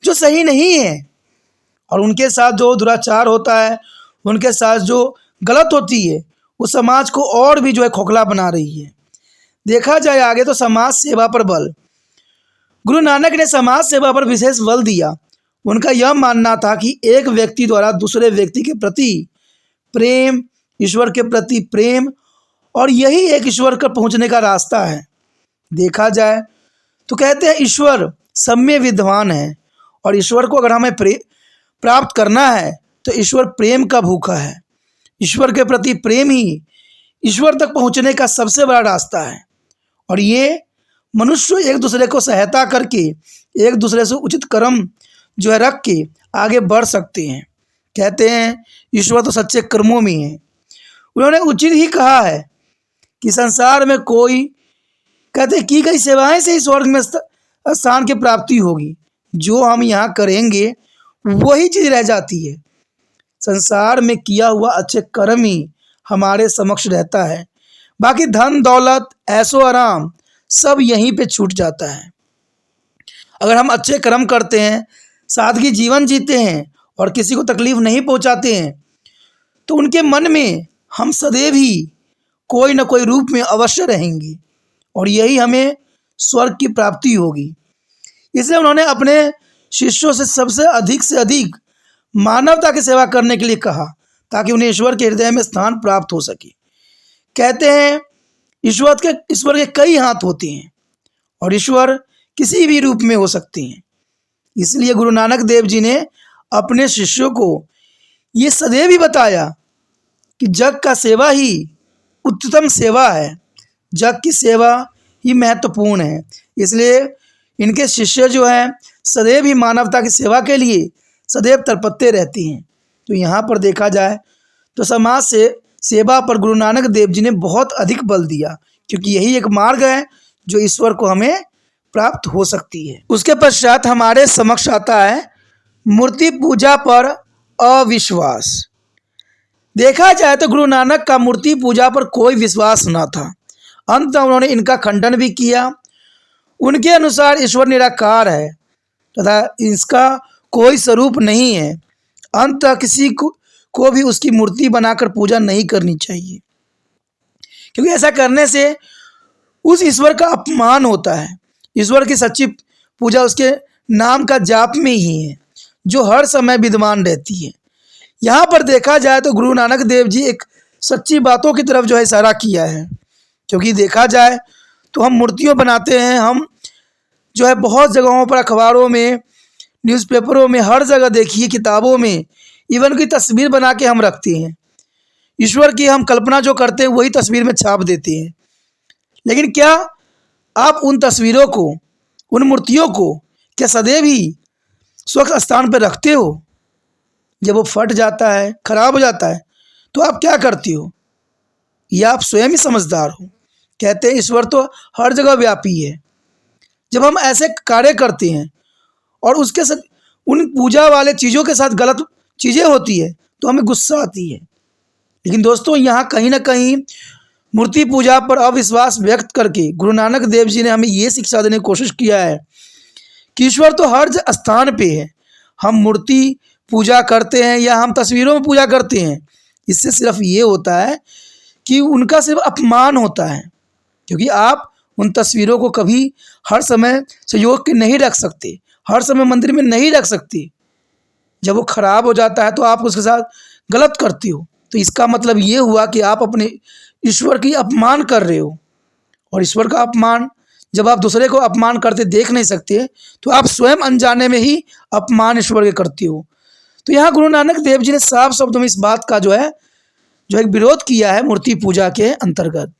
जो सही नहीं है। और उनके साथ जो दुराचार होता है, उनके साथ जो गलत होती है, वो समाज को और भी जो है खोखला बना रही है। देखा जाए आगे तो समाज सेवा पर बल। गुरु नानक ने समाज सेवा पर विशेष बल दिया। उनका यह मानना था कि एक व्यक्ति द्वारा दूसरे व्यक्ति के प्रति प्रेम, ईश्वर के प्रति प्रेम, और यही एक ईश्वर तक पहुंचने का रास्ता है। देखा जाए तो कहते हैं ईश्वर सब में विद्वान है, और ईश्वर को अगर हमें प्राप्त करना है तो ईश्वर प्रेम का भूखा है। ईश्वर के प्रति प्रेम ही ईश्वर तक पहुंचने का सबसे बड़ा रास्ता है। और ये मनुष्य एक दूसरे को सहायता करके, एक दूसरे से उचित कर्म जो है रख के आगे बढ़ सकते हैं। कहते हैं ईश्वर तो सच्चे कर्मों में है। उन्होंने उचित ही कहा है कि संसार में कोई, कहते की गई सेवाएं से ही स्वर्ग में स्थान की प्राप्ति होगी। जो हम यहाँ करेंगे वही चीज़ रह जाती है। संसार में किया हुआ अच्छे कर्म ही हमारे समक्ष रहता है, बाकी धन दौलत ऐशो आराम सब यहीं पे छूट जाता है। अगर हम अच्छे कर्म करते हैं, सादगी जीवन जीते हैं और किसी को तकलीफ नहीं पहुंचाते हैं, तो उनके मन में हम सदैव ही कोई न कोई रूप में अवश्य रहेंगे, और यही हमें स्वर्ग की प्राप्ति होगी। इसलिए उन्होंने अपने शिष्यों से अधिक मानवता की सेवा करने के लिए कहा, ताकि उन्हें ईश्वर के हृदय में स्थान प्राप्त हो सके। कहते हैं ईश्वर के कई हाथ होते हैं और ईश्वर किसी भी रूप में हो सकते हैं। इसलिए गुरु नानक देव जी ने अपने शिष्यों को ये सदैव ही बताया कि जग का सेवा ही उत्तम सेवा है, जग की सेवा ही महत्वपूर्ण है। इसलिए इनके शिष्य जो हैं सदैव ही मानवता की सेवा के लिए सदैव तत्परते रहती हैं। तो यहाँ पर देखा जाए तो समाज से सेवा पर गुरु नानक देव जी ने बहुत अधिक बल दिया, क्योंकि यही एक मार्ग है जो ईश्वर को हमें प्राप्त हो सकती है। उसके पश्चात हमारे समक्ष आता है मूर्ति पूजा पर अविश्वास। देखा जाए तो गुरु नानक का मूर्ति पूजा पर कोई विश्वास न था। अंत उन्होंने इनका खंडन भी किया। उनके अनुसार ईश्वर निराकार है तथा इसका कोई स्वरूप नहीं है। अंत किसी को भी उसकी मूर्ति बनाकर पूजा नहीं करनी चाहिए, क्योंकि ऐसा करने से उस ईश्वर का अपमान होता है। ईश्वर की सच्ची पूजा उसके नाम का जाप में ही है, जो हर समय विद्यमान रहती है। यहाँ पर देखा जाए तो गुरु नानक देव जी एक सच्ची बातों की तरफ जो है इशारा किया है, क्योंकि देखा जाए तो हम मूर्तियों बनाते हैं, हम जो है बहुत जगहों पर, अखबारों में, न्यूज़पेपरों में, हर जगह देखिए, किताबों में इवन की तस्वीर बना के हम रखते हैं। ईश्वर की हम कल्पना जो करते हैं वही तस्वीर में छाप देते हैं। लेकिन क्या आप उन तस्वीरों को, उन मूर्तियों को क्या सदैव ही स्वच्छ स्थान पर रखते हो? जब वो फट जाता है, खराब हो जाता है, तो आप क्या करते हो? या आप स्वयं ही समझदार हो। कहते हैं ईश्वर तो हर जगह व्यापी है। जब हम ऐसे कार्य करते हैं और उसके साथ उन पूजा वाले चीज़ों के साथ गलत चीज़ें होती है तो हमें गुस्सा आती है। लेकिन दोस्तों यहाँ कहीं ना कहीं मूर्ति पूजा पर अविश्वास व्यक्त करके गुरु नानक देव जी ने हमें ये शिक्षा देने की कोशिश किया है कि ईश्वर तो हर स्थान पे है। हम मूर्ति पूजा करते हैं या हम तस्वीरों में पूजा करते हैं, इससे सिर्फ ये होता है कि उनका सिर्फ अपमान होता है, क्योंकि आप उन तस्वीरों को कभी हर समय संयोग के नहीं रख सकते, हर समय मंदिर में नहीं रख सकते। जब वो खराब हो जाता है तो आप उसके साथ गलत करते हो, तो इसका मतलब ये हुआ कि आप अपने ईश्वर की अपमान कर रहे हो। और ईश्वर का अपमान, जब आप दूसरे को अपमान करते देख नहीं सकते, तो आप स्वयं अनजाने में ही अपमान ईश्वर के करते हो। तो यहाँ गुरु नानक देव जी ने साफ शब्दों में इस बात का जो एक विरोध किया है मूर्ति पूजा के अंतर्गत।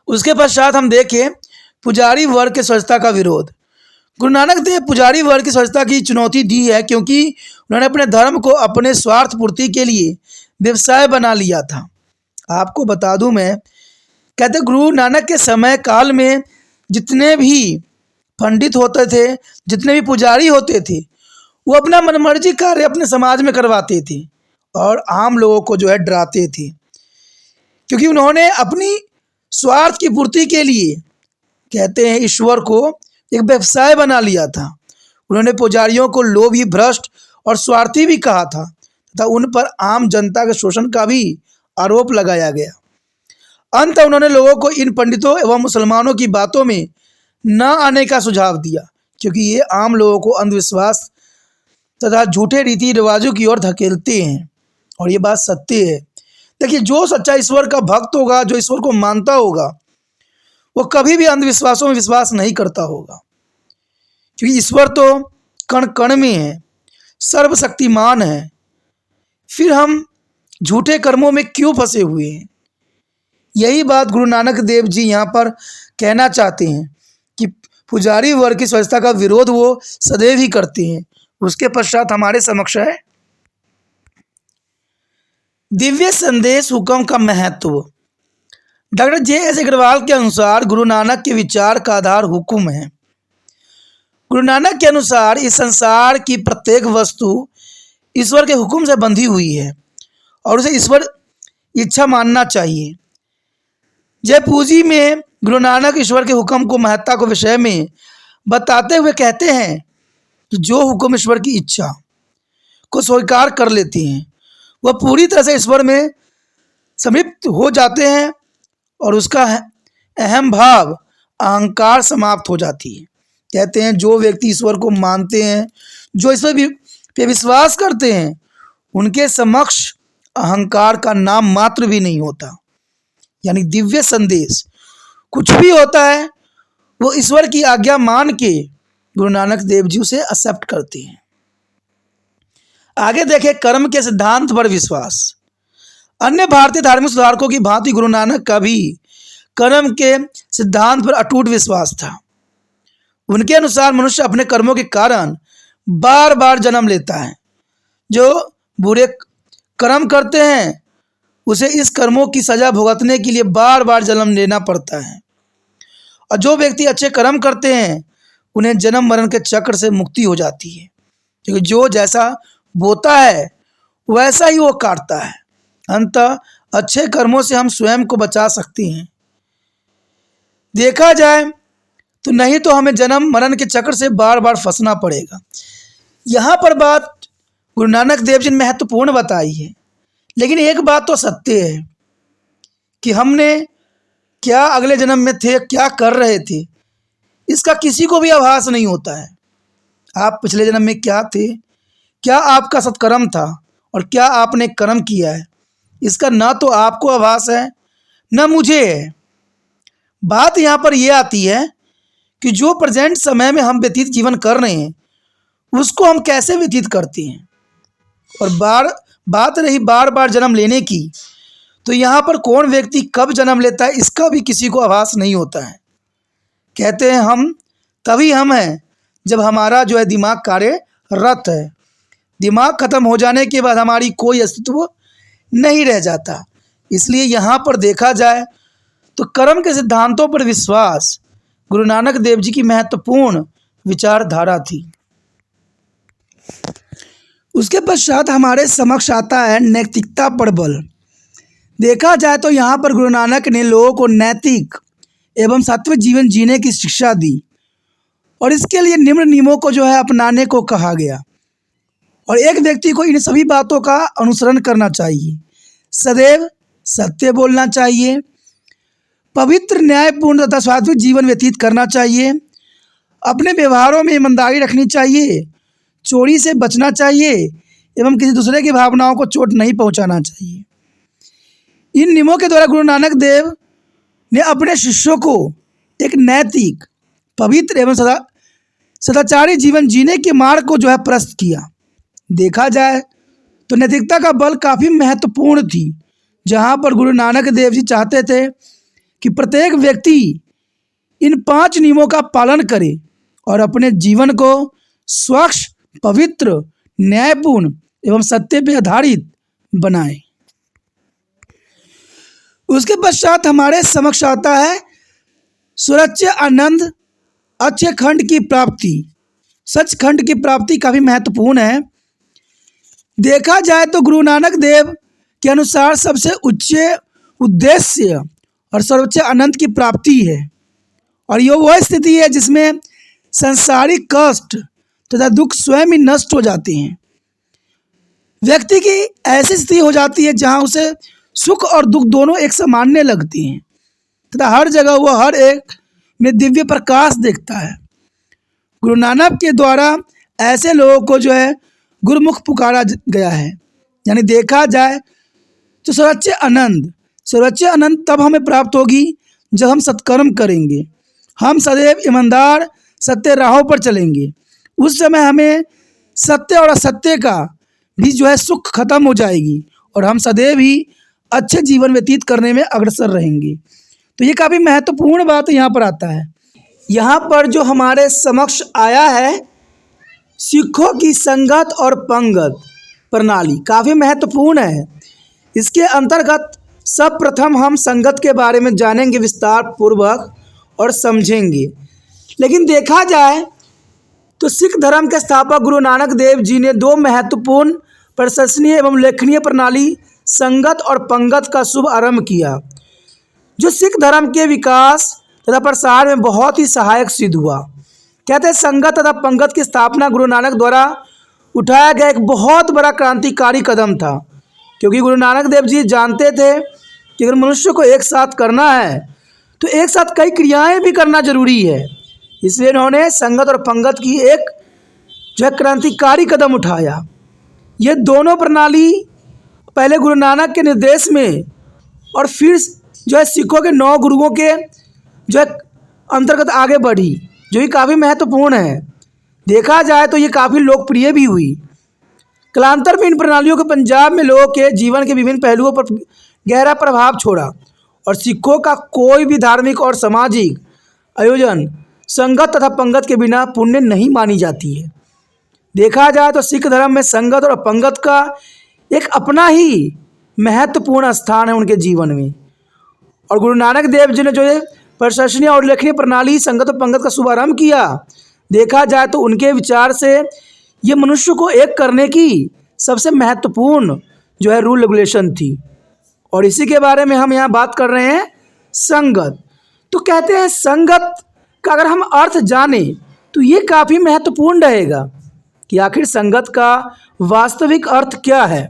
उसके पश्चात हम देखें पुजारी वर्ग के स्वच्छता का विरोध। गुरु नानक देव पुजारी वर्ग की स्वच्छता की चुनौती दी है, क्योंकि उन्होंने अपने धर्म को अपने स्वार्थ पूर्ति के लिए व्यवसाय बना लिया था। आपको बता दूं मैं, कहते गुरु नानक के समय काल में जितने भी पंडित होते थे, जितने भी पुजारी होते थे, वो अपना मनमर्जी कार्य अपने समाज में करवाते थे और आम लोगों को डराते थे, क्योंकि उन्होंने अपनी स्वार्थ की पूर्ति के लिए, कहते हैं, ईश्वर को एक व्यवसाय बना लिया था। उन्होंने पुजारियों को लोभी, भ्रष्ट और स्वार्थी भी कहा था तथा उन पर आम जनता के शोषण का भी आरोप लगाया गया। अंत उन्होंने लोगों को इन पंडितों एवं मुसलमानों की बातों में न आने का सुझाव दिया, क्योंकि ये आम लोगों को अंधविश्वास तथा झूठे रीति रिवाजों की ओर धकेलते हैं। और ये बात सत्य है। देखिए, जो सच्चा ईश्वर का भक्त होगा, जो ईश्वर को मानता होगा, वो कभी भी अंधविश्वासों में विश्वास नहीं करता होगा, क्योंकि ईश्वर तो कण कण में है, सर्वशक्तिमान है। फिर हम झूठे कर्मों में क्यों फंसे हुए हैं? यही बात गुरु नानक देव जी यहाँ पर कहना चाहते हैं कि पुजारी वर्ग की स्वच्छता का विरोध वो सदैव ही करते हैं। उसके पश्चात हमारे समक्ष है दिव्य संदेश हुक्म का महत्व। Doctor JS. अग्रवाल के अनुसार गुरु नानक के विचार का आधार हुक्म है। गुरु नानक के अनुसार इस संसार की प्रत्येक वस्तु ईश्वर के हुक्म से बंधी हुई है और उसे ईश्वर इच्छा मानना चाहिए। जय पूजी में गुरु नानक ईश्वर के हुक्म को महत्ता को विषय में बताते हुए कहते हैं कि जो हुक्म ईश्वर की इच्छा को स्वीकार कर लेते हैं, वह पूरी तरह से ईश्वर में समिप्त हो जाते हैं और उसका अहम भाव, अहंकार समाप्त हो जाती है। कहते हैं जो व्यक्ति ईश्वर को मानते हैं, जो ईश्वर पे विश्वास करते हैं, उनके समक्ष अहंकार का नाम मात्र भी नहीं होता। यानी दिव्य संदेश कुछ भी होता है वो ईश्वर की आज्ञा मान के गुरु नानक देव जी उसे एक्सेप्ट करते हैं। आगे देखें कर्म के सिद्धांत पर विश्वास। अन्य भारतीय धार्मिक सुधारकों की भांति गुरु नानक का भी कर्म के सिद्धांत पर अटूट विश्वास था। उनके अनुसार मनुष्य अपने कर्मों के कारण बार बार जन्म लेता है। जो बुरे कर्म करते हैं उसे इस कर्मों की सजा भुगतने के लिए बार बार जन्म लेना पड़ता है, और जो व्यक्ति अच्छे कर्म करते हैं उन्हें जन्म मरण के चक्र से मुक्ति हो जाती है, क्योंकि जो जैसा बोता है वैसा ही वो काटता है। अंततः अच्छे कर्मों से हम स्वयं को बचा सकते हैं। देखा जाए तो नहीं तो हमें जन्म मरण के चक्र से बार बार फंसना पड़ेगा। यहाँ पर बात गुरु नानक देव जी ने महत्वपूर्ण बताई है, लेकिन एक बात तो सत्य है कि हमने क्या अगले जन्म में थे, क्या कर रहे थे, इसका किसी को भी आभास नहीं होता है। आप पिछले जन्म में क्या थे, क्या आपका सत्कर्म था और क्या आपने कर्म किया है, इसका ना तो आपको आभास है न मुझे है। बात यहाँ पर यह आती है कि जो प्रेजेंट समय में हम व्यतीत जीवन कर रहे हैं उसको हम कैसे व्यतीत करते हैं। और बात रही बार बार जन्म लेने की, तो यहाँ पर कौन व्यक्ति कब जन्म लेता है इसका भी किसी को आभास नहीं होता है। कहते हैं हम तभी हम हैं जब हमारा दिमाग कार्यरत है। दिमाग खत्म हो जाने के बाद हमारी कोई अस्तित्व नहीं रह जाता। इसलिए यहाँ पर देखा जाए तो कर्म के सिद्धांतों पर विश्वास गुरु नानक देव जी की महत्वपूर्ण विचारधारा थी। उसके पश्चात हमारे समक्ष आता है नैतिकता पर बल। देखा जाए तो यहाँ पर गुरु नानक ने लोगों को नैतिक एवं सात्विक जीवन जीने की शिक्षा दी और इसके लिए निम्न नियमों को अपनाने को कहा गया। और एक व्यक्ति को इन सभी बातों का अनुसरण करना चाहिए। सदैव सत्य बोलना चाहिए, पवित्र, न्यायपूर्ण तथा सात्विक जीवन व्यतीत करना चाहिए, अपने व्यवहारों में ईमानदारी रखनी चाहिए, चोरी से बचना चाहिए, एवं किसी दूसरे की भावनाओं को चोट नहीं पहुंचाना चाहिए। इन नियमों के द्वारा गुरु नानक देव ने अपने शिष्यों को एक नैतिक, पवित्र एवं सदाचारी जीवन जीने के मार्ग को प्रस्तुत किया। देखा जाए तो नैतिकता का बल काफ़ी महत्वपूर्ण थी, जहाँ पर गुरु नानक देव जी चाहते थे कि प्रत्येक व्यक्ति इन 5 नियमों का पालन करे और अपने जीवन को स्वच्छ, पवित्र, न्यायपूर्ण एवं सत्य पर आधारित बनाए। उसके पश्चात हमारे समक्ष आता है सुरच्य आनंद अक्षय खंड की प्राप्ति। सचखंड की प्राप्ति काफ़ी महत्वपूर्ण है। देखा जाए तो गुरु नानक देव के अनुसार सबसे उच्च उद्देश्य और सर्वोच्च आनंद की प्राप्ति है, और यह वह स्थिति है जिसमें सांसारिक कष्ट तथा दुख स्वयं ही नष्ट हो जाते हैं। व्यक्ति की ऐसी स्थिति हो जाती है जहां उसे सुख और दुख दोनों एक सामान्य लगते हैं तथा हर जगह वह हर एक में दिव्य प्रकाश देखता है। गुरु नानक के द्वारा ऐसे लोगों को गुरुमुख पुकारा गया है। यानी देखा जाए तो सर्वोच्च आनंद तब हमें प्राप्त होगी जब हम सत्कर्म करेंगे, हम सदैव ईमानदार सत्य राहों पर चलेंगे। उस समय हमें सत्य और असत्य का भी सुख खत्म हो जाएगी और हम सदैव ही अच्छे जीवन व्यतीत करने में अग्रसर रहेंगे। तो ये काफ़ी महत्वपूर्ण बात यहाँ पर आता है। यहाँ पर जो हमारे समक्ष आया है सिखों की संगत और पंगत प्रणाली, काफ़ी महत्वपूर्ण है। इसके अंतर्गत सब प्रथम हम संगत के बारे में जानेंगे विस्तार पूर्वक और समझेंगे। लेकिन देखा जाए तो सिख धर्म के स्थापक गुरु नानक देव जी ने 2 महत्वपूर्ण, प्रशंसनीय एवं उल्लेखनीय प्रणाली संगत और पंगत का शुभ आरंभ किया, जो सिख धर्म के विकास तथा प्रसार में बहुत ही सहायक सिद्ध हुआ। कहते हैं संगत तथा पंगत की स्थापना गुरु नानक द्वारा उठाया गया एक बहुत बड़ा क्रांतिकारी कदम था, क्योंकि गुरु नानक देव जी जानते थे कि अगर मनुष्य को एक साथ करना है तो एक साथ कई क्रियाएं भी करना जरूरी है। इसलिए उन्होंने संगत और पंगत की एक क्रांतिकारी कदम उठाया। ये दोनों प्रणाली पहले गुरु नानक के निर्देश में और फिर सिखों के 9 गुरुओं के अंतर्गत आगे बढ़ी, जो कि काफ़ी महत्वपूर्ण है। देखा जाए तो ये काफ़ी लोकप्रिय भी हुई। कालांतर में इन प्रणालियों को पंजाब में लोगों के जीवन के विभिन्न पहलुओं पर गहरा प्रभाव छोड़ा और सिखों का कोई भी धार्मिक और सामाजिक आयोजन संगत तथा पंगत के बिना पुण्य नहीं मानी जाती है। देखा जाए तो सिख धर्म में संगत और पंगत का एक अपना ही महत्वपूर्ण स्थान है उनके जीवन में, और गुरु नानक देव जी ने जो प्रशंसनीय और उल्लेखनीय प्रणाली संगत और पंगत का शुभारंभ किया, देखा जाए तो उनके विचार से ये मनुष्य को एक करने की सबसे महत्वपूर्ण रूल रेगुलेशन थी। और इसी के बारे में हम यहाँ बात कर रहे हैं संगत। तो कहते हैं संगत का अगर हम अर्थ जाने तो ये काफ़ी महत्वपूर्ण रहेगा कि आखिर संगत का वास्तविक अर्थ क्या है।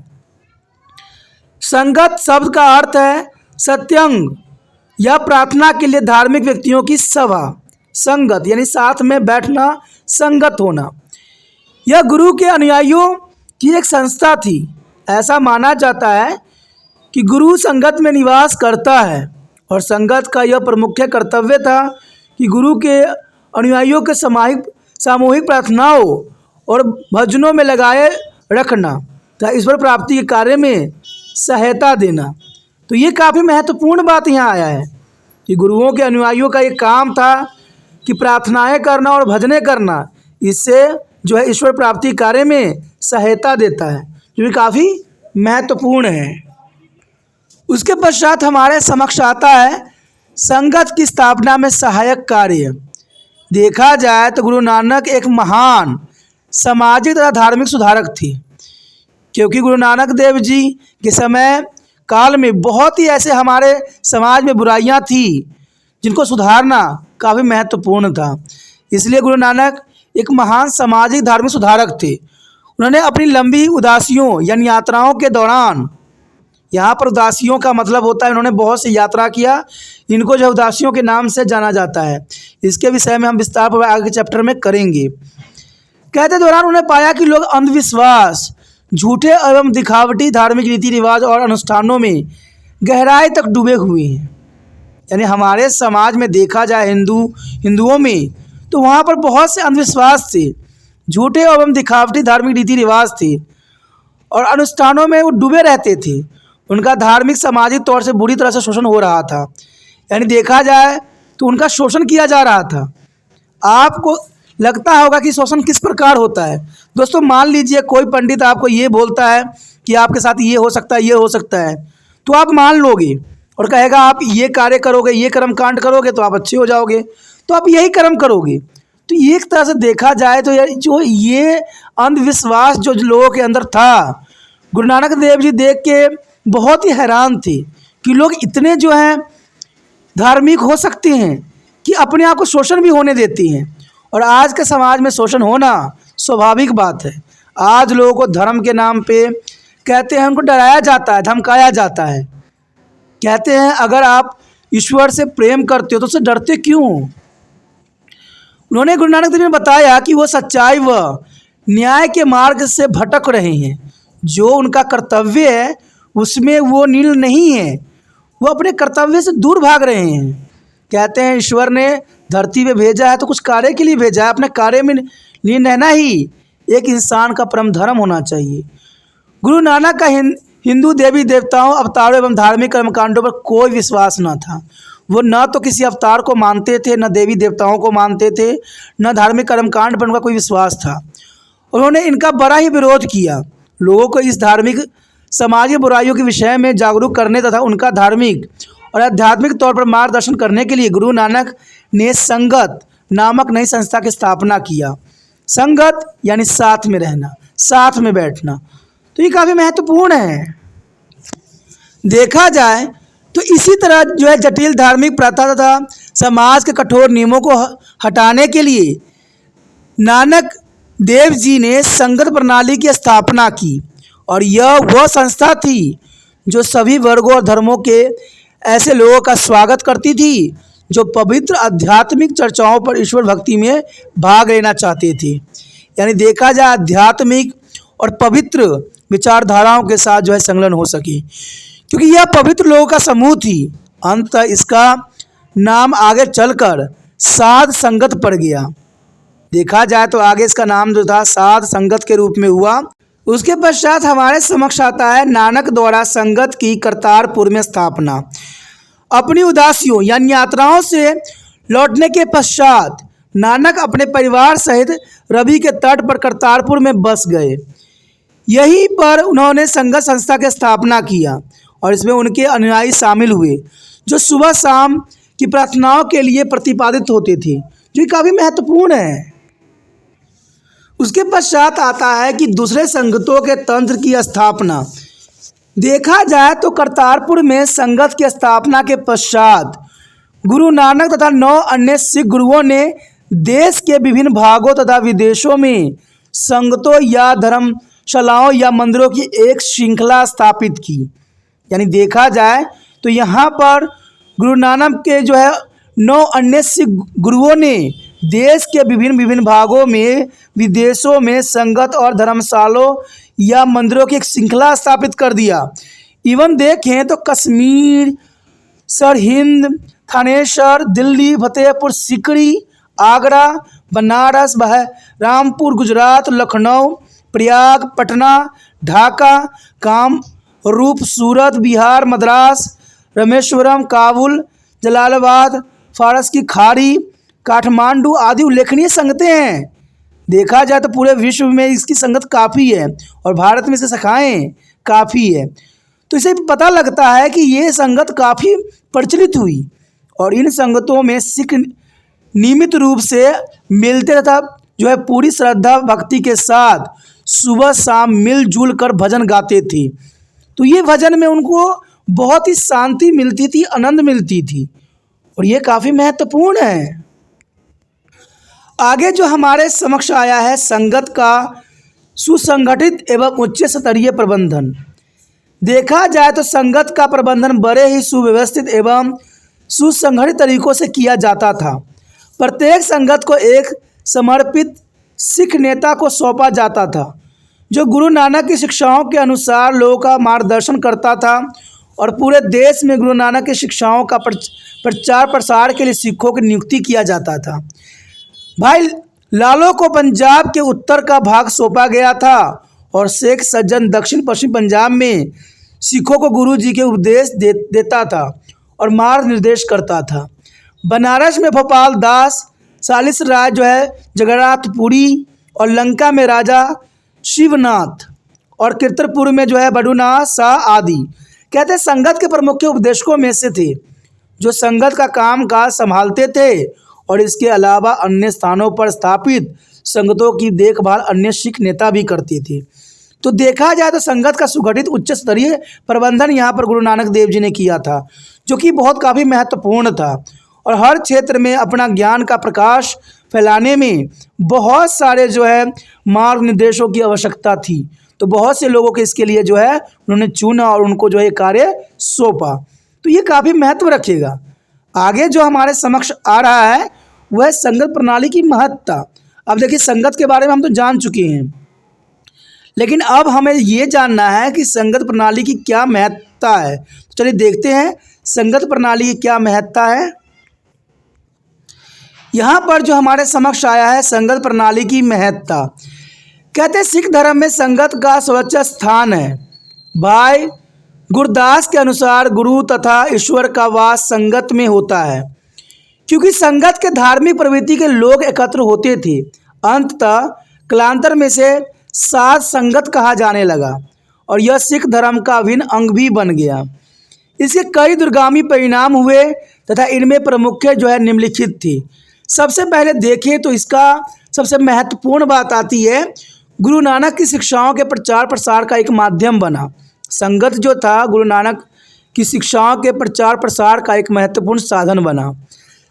संगत शब्द का अर्थ है सत्संग या प्रार्थना के लिए धार्मिक व्यक्तियों की सभा। संगत यानी साथ में बैठना, संगत होना। यह गुरु के अनुयायियों की एक संस्था थी। ऐसा माना जाता है कि गुरु संगत में निवास करता है और संगत का यह प्रमुख कर्तव्य था कि गुरु के अनुयायियों के सामूहिक प्रार्थनाओं और भजनों में लगाए रखना तथा ईश्वर प्राप्ति के कार्य में सहायता देना। तो ये काफ़ी महत्वपूर्ण बात यहाँ आया है कि गुरुओं के अनुयायियों का ये काम था कि प्रार्थनाएं करना और भजनें करना, इससे ईश्वर प्राप्ति कार्य में सहायता देता है, जो कि काफ़ी महत्वपूर्ण है। उसके पश्चात हमारे समक्ष आता है संगत की स्थापना में सहायक कार्य। देखा जाए तो गुरु नानक एक महान सामाजिक तथा धार्मिक सुधारक थे, क्योंकि गुरु नानक देव जी के समय काल में बहुत ही ऐसे हमारे समाज में बुराइयां थी जिनको सुधारना काफ़ी महत्वपूर्ण था। इसलिए गुरु नानक एक महान सामाजिक धार्मिक सुधारक थे। उन्होंने अपनी लंबी उदासियों यानी यात्राओं के दौरान, यहाँ पर उदासियों का मतलब होता है उन्होंने बहुत सी यात्रा किया, इनको उदासियों के नाम से जाना जाता है। इसके विषय में हम विस्तार पूर्वक आगे के चैप्टर में करेंगे। कहते दौरान उन्हें पाया कि लोग अंधविश्वास, झूठे एवं दिखावटी धार्मिक रीति रिवाज और अनुष्ठानों में गहराई तक डूबे हुए हैं। यानी हमारे समाज में देखा जाए हिंदुओं में, तो वहाँ पर बहुत से अंधविश्वास थे, झूठे एवं दिखावटी धार्मिक रीति रिवाज थे और अनुष्ठानों में वो डूबे रहते थे। उनका धार्मिक सामाजिक तौर से बुरी तरह से शोषण हो रहा था। यानी देखा जाए तो उनका शोषण किया जा रहा था। आपको लगता होगा कि शोषण किस प्रकार होता है। दोस्तों, मान लीजिए कोई पंडित आपको ये बोलता है कि आपके साथ ये हो सकता है, ये हो सकता है, तो आप मान लोगे और कहेगा आप ये कार्य करोगे, ये कर्म कांड करोगे तो आप अच्छे हो जाओगे, तो आप यही कर्म करोगे। तो एक तरह से देखा जाए तो जो ये अंधविश्वास जो लोगों के अंदर था, गुरु नानक देव जी देख के बहुत ही हैरान थे कि लोग इतने जो हैं धार्मिक हो सकते हैं कि अपने आप को शोषण भी होने देती हैं। और आज के समाज में शोषण होना स्वाभाविक बात है। आज लोगों को धर्म के नाम पे कहते हैं, उनको डराया जाता है, धमकाया जाता है। कहते हैं अगर आप ईश्वर से प्रेम करते हो तो उससे डरते क्यों हो। उन्होंने गुरु नानक देव ने बताया कि वो सच्चाई व न्याय के मार्ग से भटक रहे हैं। जो उनका कर्तव्य है उसमें वो नील नहीं है, वो अपने कर्तव्य से दूर भाग रहे हैं। कहते हैं ईश्वर ने धरती पे भेजा है तो कुछ कार्य के लिए भेजा है, अपने कार्य में लीन रहना ही एक इंसान का परम धर्म होना चाहिए। गुरु नानक का हिंदू देवी देवताओं, अवतारों एवं धार्मिक कर्मकांडों पर कोई विश्वास न था। वो न तो किसी अवतार को मानते थे, न देवी देवताओं को मानते थे, न धार्मिक कर्मकांड पर उनका कोई विश्वास था। उन्होंने इनका बड़ा ही विरोध किया। लोगों को इस धार्मिक समाजीय बुराइयों के विषय में जागरूक करने तथा उनका धार्मिक और आध्यात्मिक तौर पर मार्गदर्शन करने के लिए गुरु नानक ने संगत नामक नई संस्था की स्थापना किया। संगत यानी साथ में रहना, साथ में बैठना, तो ये काफ़ी महत्वपूर्ण है। देखा जाए तो इसी तरह जो है जटिल धार्मिक प्रथा तथा समाज के कठोर नियमों को हटाने के लिए नानक देव जी ने संगत प्रणाली की स्थापना की। और यह वह संस्था थी जो सभी वर्गों और धर्मों के ऐसे लोगों का स्वागत करती थी जो पवित्र आध्यात्मिक चर्चाओं पर ईश्वर भक्ति में भाग लेना चाहते थे। यानी देखा जाए आध्यात्मिक और पवित्र विचारधाराओं के साथ जो है संलग्न हो सके, क्योंकि यह पवित्र लोगों का समूह थी। अंततः इसका नाम आगे चलकर साध संगत पड़ गया। देखा जाए तो आगे इसका नाम जो था साध संगत के रूप में हुआ। उसके पश्चात हमारे समक्ष आता है नानक द्वारा संगत की करतारपुर में स्थापना। अपनी उदासियों यानी यात्राओं से लौटने के पश्चात नानक अपने परिवार सहित रवि के तट पर करतारपुर में बस गए। यहीं पर उन्होंने संगत संस्था की स्थापना किया और इसमें उनके अनुयायी शामिल हुए जो सुबह शाम की प्रार्थनाओं के लिए प्रतिपादित होते थे, जो काफ़ी महत्वपूर्ण है। उसके पश्चात आता है कि दूसरे संगतों के तंत्र की स्थापना। देखा जाए तो करतारपुर में संगत की स्थापना के पश्चात गुरु नानक तथा 9 अन्य सिख गुरुओं ने देश के विभिन्न भागों तथा विदेशों में संगतों या धर्मशालाओं या मंदिरों की एक श्रृंखला स्थापित की। यानी देखा जाए तो यहाँ पर गुरु नानक के जो है 9 अन्य सिख गुरुओं ने देश के विभिन्न भागों में विदेशों में संगत और धर्मशालों या मंदिरों की एक श्रृंखला स्थापित कर दिया। इवन देखें तो कश्मीर, सरहिंद, थानेसर, दिल्ली, फतेहपुर सीकरी, आगरा, बनारस, रामपुर, गुजरात, लखनऊ, प्रयाग, पटना, ढाका, कामरूप, सूरत, बिहार, मद्रास, रामेश्वरम, काबुल, जलालाबाद, फारस की खाड़ी, काठमांडू आदि उल्लेखनीय संगतें हैं। देखा जाए तो पूरे विश्व में इसकी संगत काफ़ी है और भारत में इसकी शाखाएँ काफ़ी है। तो इसे पता लगता है कि ये संगत काफ़ी प्रचलित हुई और इन संगतों में सिख नियमित रूप से मिलते तथा जो है पूरी श्रद्धा भक्ति के साथ सुबह शाम मिलजुल कर भजन गाते थे। तो ये भजन में उनको बहुत ही शांति मिलती थी, आनंद मिलती थी और ये काफ़ी महत्वपूर्ण है। आगे जो हमारे समक्ष आया है संगत का सुसंगठित एवं उच्च स्तरीय प्रबंधन। देखा जाए तो संगत का प्रबंधन बड़े ही सुव्यवस्थित एवं सुसंगठित तरीकों से किया जाता था। प्रत्येक संगत को एक समर्पित सिख नेता को सौंपा जाता था जो गुरु नानक की शिक्षाओं के अनुसार लोगों का मार्गदर्शन करता था और पूरे देश में गुरु नानक की शिक्षाओं का प्रचार प्रसार के लिए सिखों की नियुक्ति किया जाता था। भाई लालो को पंजाब के उत्तर का भाग सौंपा गया था और शेख सज्जन दक्षिण पश्चिम पंजाब में सिखों को गुरु जी के उपदेश देता था और मार्ग निर्देश करता था। बनारस में भोपाल दास, सालिस राय जो है जगन्नाथपुरी और लंका में राजा शिवनाथ और कीर्तनपुर में जो है बडूनाथ शाह आदि कहते हैं संगत के प्रमुख उपदेशकों में से थे, जो संगत का काम काज संभालते थे और इसके अलावा अन्य स्थानों पर स्थापित संगतों की देखभाल अन्य सिख नेता भी करते थे। तो देखा जाए तो संगत का सुगठित उच्च स्तरीय प्रबंधन यहाँ पर गुरु नानक देव जी ने किया था, जो कि बहुत काफ़ी महत्वपूर्ण था और हर क्षेत्र में अपना ज्ञान का प्रकाश फैलाने में बहुत सारे जो है मार्ग निर्देशों की आवश्यकता थी। तो बहुत से लोगों के इसके लिए जो है उन्होंने चुना और उनको जो है कार्य सौंपा। तो ये काफ़ी महत्व रखेगा। आगे जो हमारे समक्ष आ रहा है वह है संगत प्रणाली की महत्ता। अब देखिए संगत के बारे में हम तो जान चुके हैं, लेकिन अब हमें ये जानना है कि संगत प्रणाली की क्या महत्ता है। तो चलिए देखते हैं संगत प्रणाली की क्या महत्ता है। यहाँ पर जो हमारे समक्ष आया है संगत प्रणाली की महत्ता, कहते हैं सिख धर्म में संगत का सर्वोच्च स्थान है। भाई गुरदास के अनुसार गुरु तथा ईश्वर का वास संगत में होता है, क्योंकि संगत के धार्मिक प्रवृत्ति के लोग एकत्र होते थे। अंततः कालांतर में से साध संगत कहा जाने लगा और यह सिख धर्म का अभिन्न अंग भी बन गया। इसके कई दूरगामी परिणाम हुए तथा इनमें प्रमुख जो है निम्नलिखित थे। सबसे पहले देखें तो इसका सबसे महत्वपूर्ण बात आती है, गुरु नानक की शिक्षाओं के प्रचार प्रसार का एक माध्यम बना। संगत जो था गुरु नानक की शिक्षाओं के प्रचार प्रसार का एक महत्वपूर्ण साधन बना।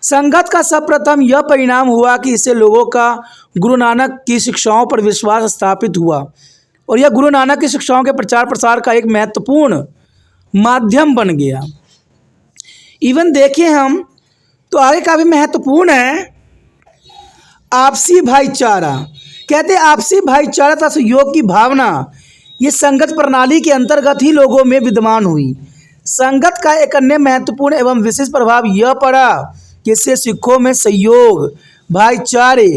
संगत का सर्वप्रथम यह परिणाम हुआ कि इससे लोगों का गुरु नानक की शिक्षाओं पर विश्वास स्थापित हुआ और यह गुरु नानक की शिक्षाओं के प्रचार प्रसार का एक महत्वपूर्ण माध्यम बन गया। इवन देखें हम तो आगे काफ़ी महत्वपूर्ण है आपसी भाईचारा। कहते हैं आपसी भाईचारा तथा सहयोग की भावना ये संगत प्रणाली के अंतर्गत ही लोगों में विद्यमान हुई। संगत का एक अन्य महत्वपूर्ण एवं विशेष प्रभाव यह पड़ा कि इससे सिखों में सहयोग, भाईचारे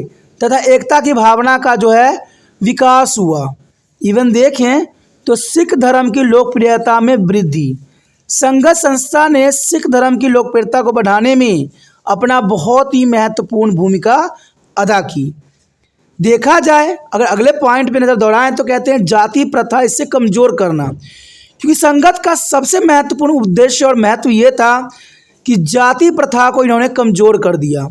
तथा एकता की भावना का जो है विकास हुआ। इवन देखें तो सिख धर्म की लोकप्रियता में वृद्धि। संगत संस्था ने सिख धर्म की लोकप्रियता को बढ़ाने में अपना बहुत ही महत्वपूर्ण भूमिका अदा की। देखा जाए अगर अगले पॉइंट पे नज़र दौड़ाएं तो कहते हैं जाति प्रथा इससे कमज़ोर करना, क्योंकि संगत का सबसे महत्वपूर्ण उद्देश्य और महत्व ये था कि जाति प्रथा को इन्होंने कमज़ोर कर दिया।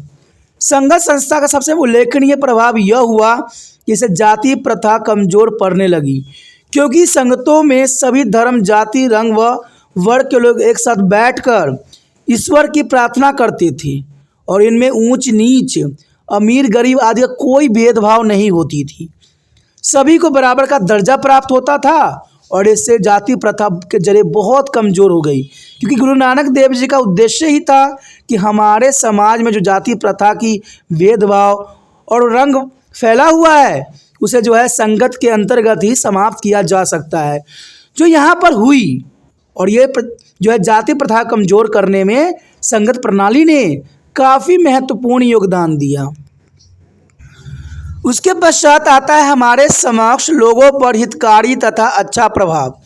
संगत संस्था का सबसे उल्लेखनीय प्रभाव यह हुआ कि इससे जाति प्रथा कमज़ोर पड़ने लगी, क्योंकि संगतों में सभी धर्म, जाति, रंग व वर्ग के लोग एक साथ बैठकर ईश्वर की प्रार्थना करते थे और इनमें ऊंच नीच, अमीर गरीब आदि का कोई भेदभाव नहीं होती थी। सभी को बराबर का दर्जा प्राप्त होता था और इससे जाति प्रथा के जरिए बहुत कमज़ोर हो गई, क्योंकि गुरु नानक देव जी का उद्देश्य ही था कि हमारे समाज में जो जाति प्रथा की भेदभाव और रंग फैला हुआ है उसे जो है संगत के अंतर्गत ही समाप्त किया जा सकता है, जो यहाँ पर हुई। और ये जो है जाति प्रथा कमज़ोर करने में संगत प्रणाली ने काफ़ी महत्वपूर्ण योगदान दिया। उसके पश्चात आता है हमारे समक्ष लोगों पर हितकारी तथा अच्छा प्रभाव।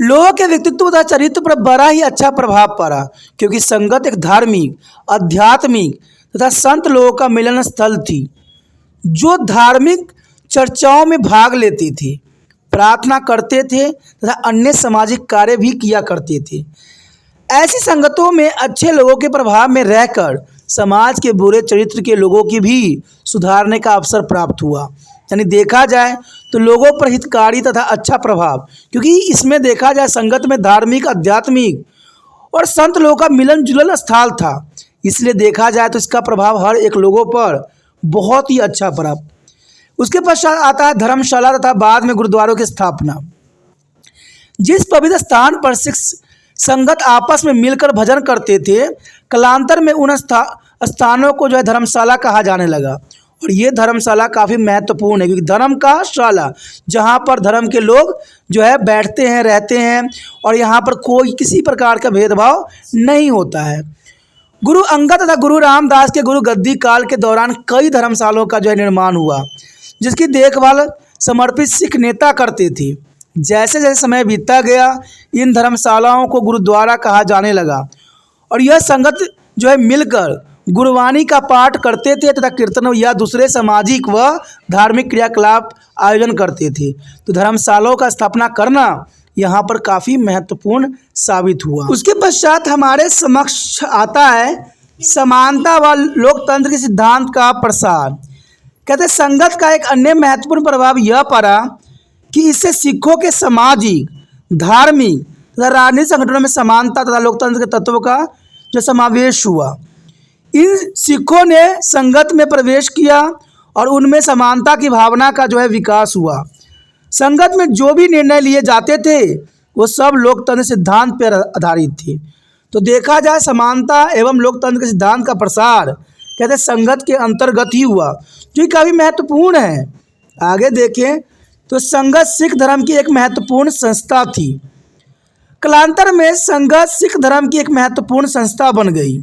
लोगों के व्यक्तित्व तथा चरित्र पर बड़ा ही अच्छा प्रभाव पड़ा, क्योंकि संगत एक धार्मिक, आध्यात्मिक तथा संत लोगों का मिलन स्थल थी, जो धार्मिक चर्चाओं में भाग लेते थे, प्रार्थना करते थे तथा अन्य सामाजिक कार्य भी किया करते थे। ऐसी संगतों में अच्छे लोगों के प्रभाव में रहकर समाज के बुरे चरित्र के लोगों की भी सुधारने का अवसर प्राप्त हुआ। यानी देखा जाए तो लोगों पर हितकारी तथा अच्छा प्रभाव, क्योंकि इसमें देखा जाए संगत में धार्मिक, आध्यात्मिक और संत लोगों का मिलन जुलन स्थल था, इसलिए देखा जाए तो इसका प्रभाव हर एक लोगों पर बहुत ही अच्छा पड़ा। उसके पश्चात आता है धर्मशाला तथा बाद में गुरुद्वारों की स्थापना। जिस पवित्र स्थान पर सिख संगत आपस में मिलकर भजन करते थे, कालांतर में उन स्थानों को जो है धर्मशाला कहा जाने लगा और ये धर्मशाला काफ़ी महत्वपूर्ण है, क्योंकि धर्म का शाला, जहाँ पर धर्म के लोग जो है बैठते हैं, रहते हैं, और यहाँ पर कोई किसी प्रकार का भेदभाव नहीं होता है। गुरु अंगद तथा गुरु रामदास के गुरु गद्दी काल के दौरान कई धर्मशालाओं का जो है निर्माण हुआ, जिसकी देखभाल समर्पित सिख नेता करते थे। जैसे जैसे समय बीतता गया, इन धर्मशालाओं को गुरुद्वारा कहा जाने लगा, और यह संगत जो है मिलकर गुरुवाणी का पाठ करते थे तथा कीर्तन या दूसरे सामाजिक व धार्मिक क्रियाकलाप आयोजन करते थे। तो धर्मशालाओं का स्थापना करना यहाँ पर काफ़ी महत्वपूर्ण साबित हुआ। उसके पश्चात हमारे समक्ष आता है समानता व लोकतंत्र के सिद्धांत का प्रसार। कहते संगत का एक अन्य महत्वपूर्ण प्रभाव यह पड़ा कि इससे सिखों के सामाजिक, धार्मिक तथा राजनीतिक संगठनों में समानता तथा लोकतंत्र के तत्वों का जो समावेश हुआ। इन सिखों ने संगत में प्रवेश किया और उनमें समानता की भावना का जो है विकास हुआ। संगत में जो भी निर्णय लिए जाते थे वो सब लोकतंत्र सिद्धांत पर आधारित थे। तो देखा जाए समानता एवं लोकतंत्र के सिद्धांत का प्रसार कहते संगत के अंतर्गत ही हुआ, जो काफ़ी महत्वपूर्ण है। आगे देखें तो संगत सिख धर्म की एक महत्वपूर्ण संस्था थी। कालांतर में संगत सिख धर्म की एक महत्वपूर्ण संस्था बन गई।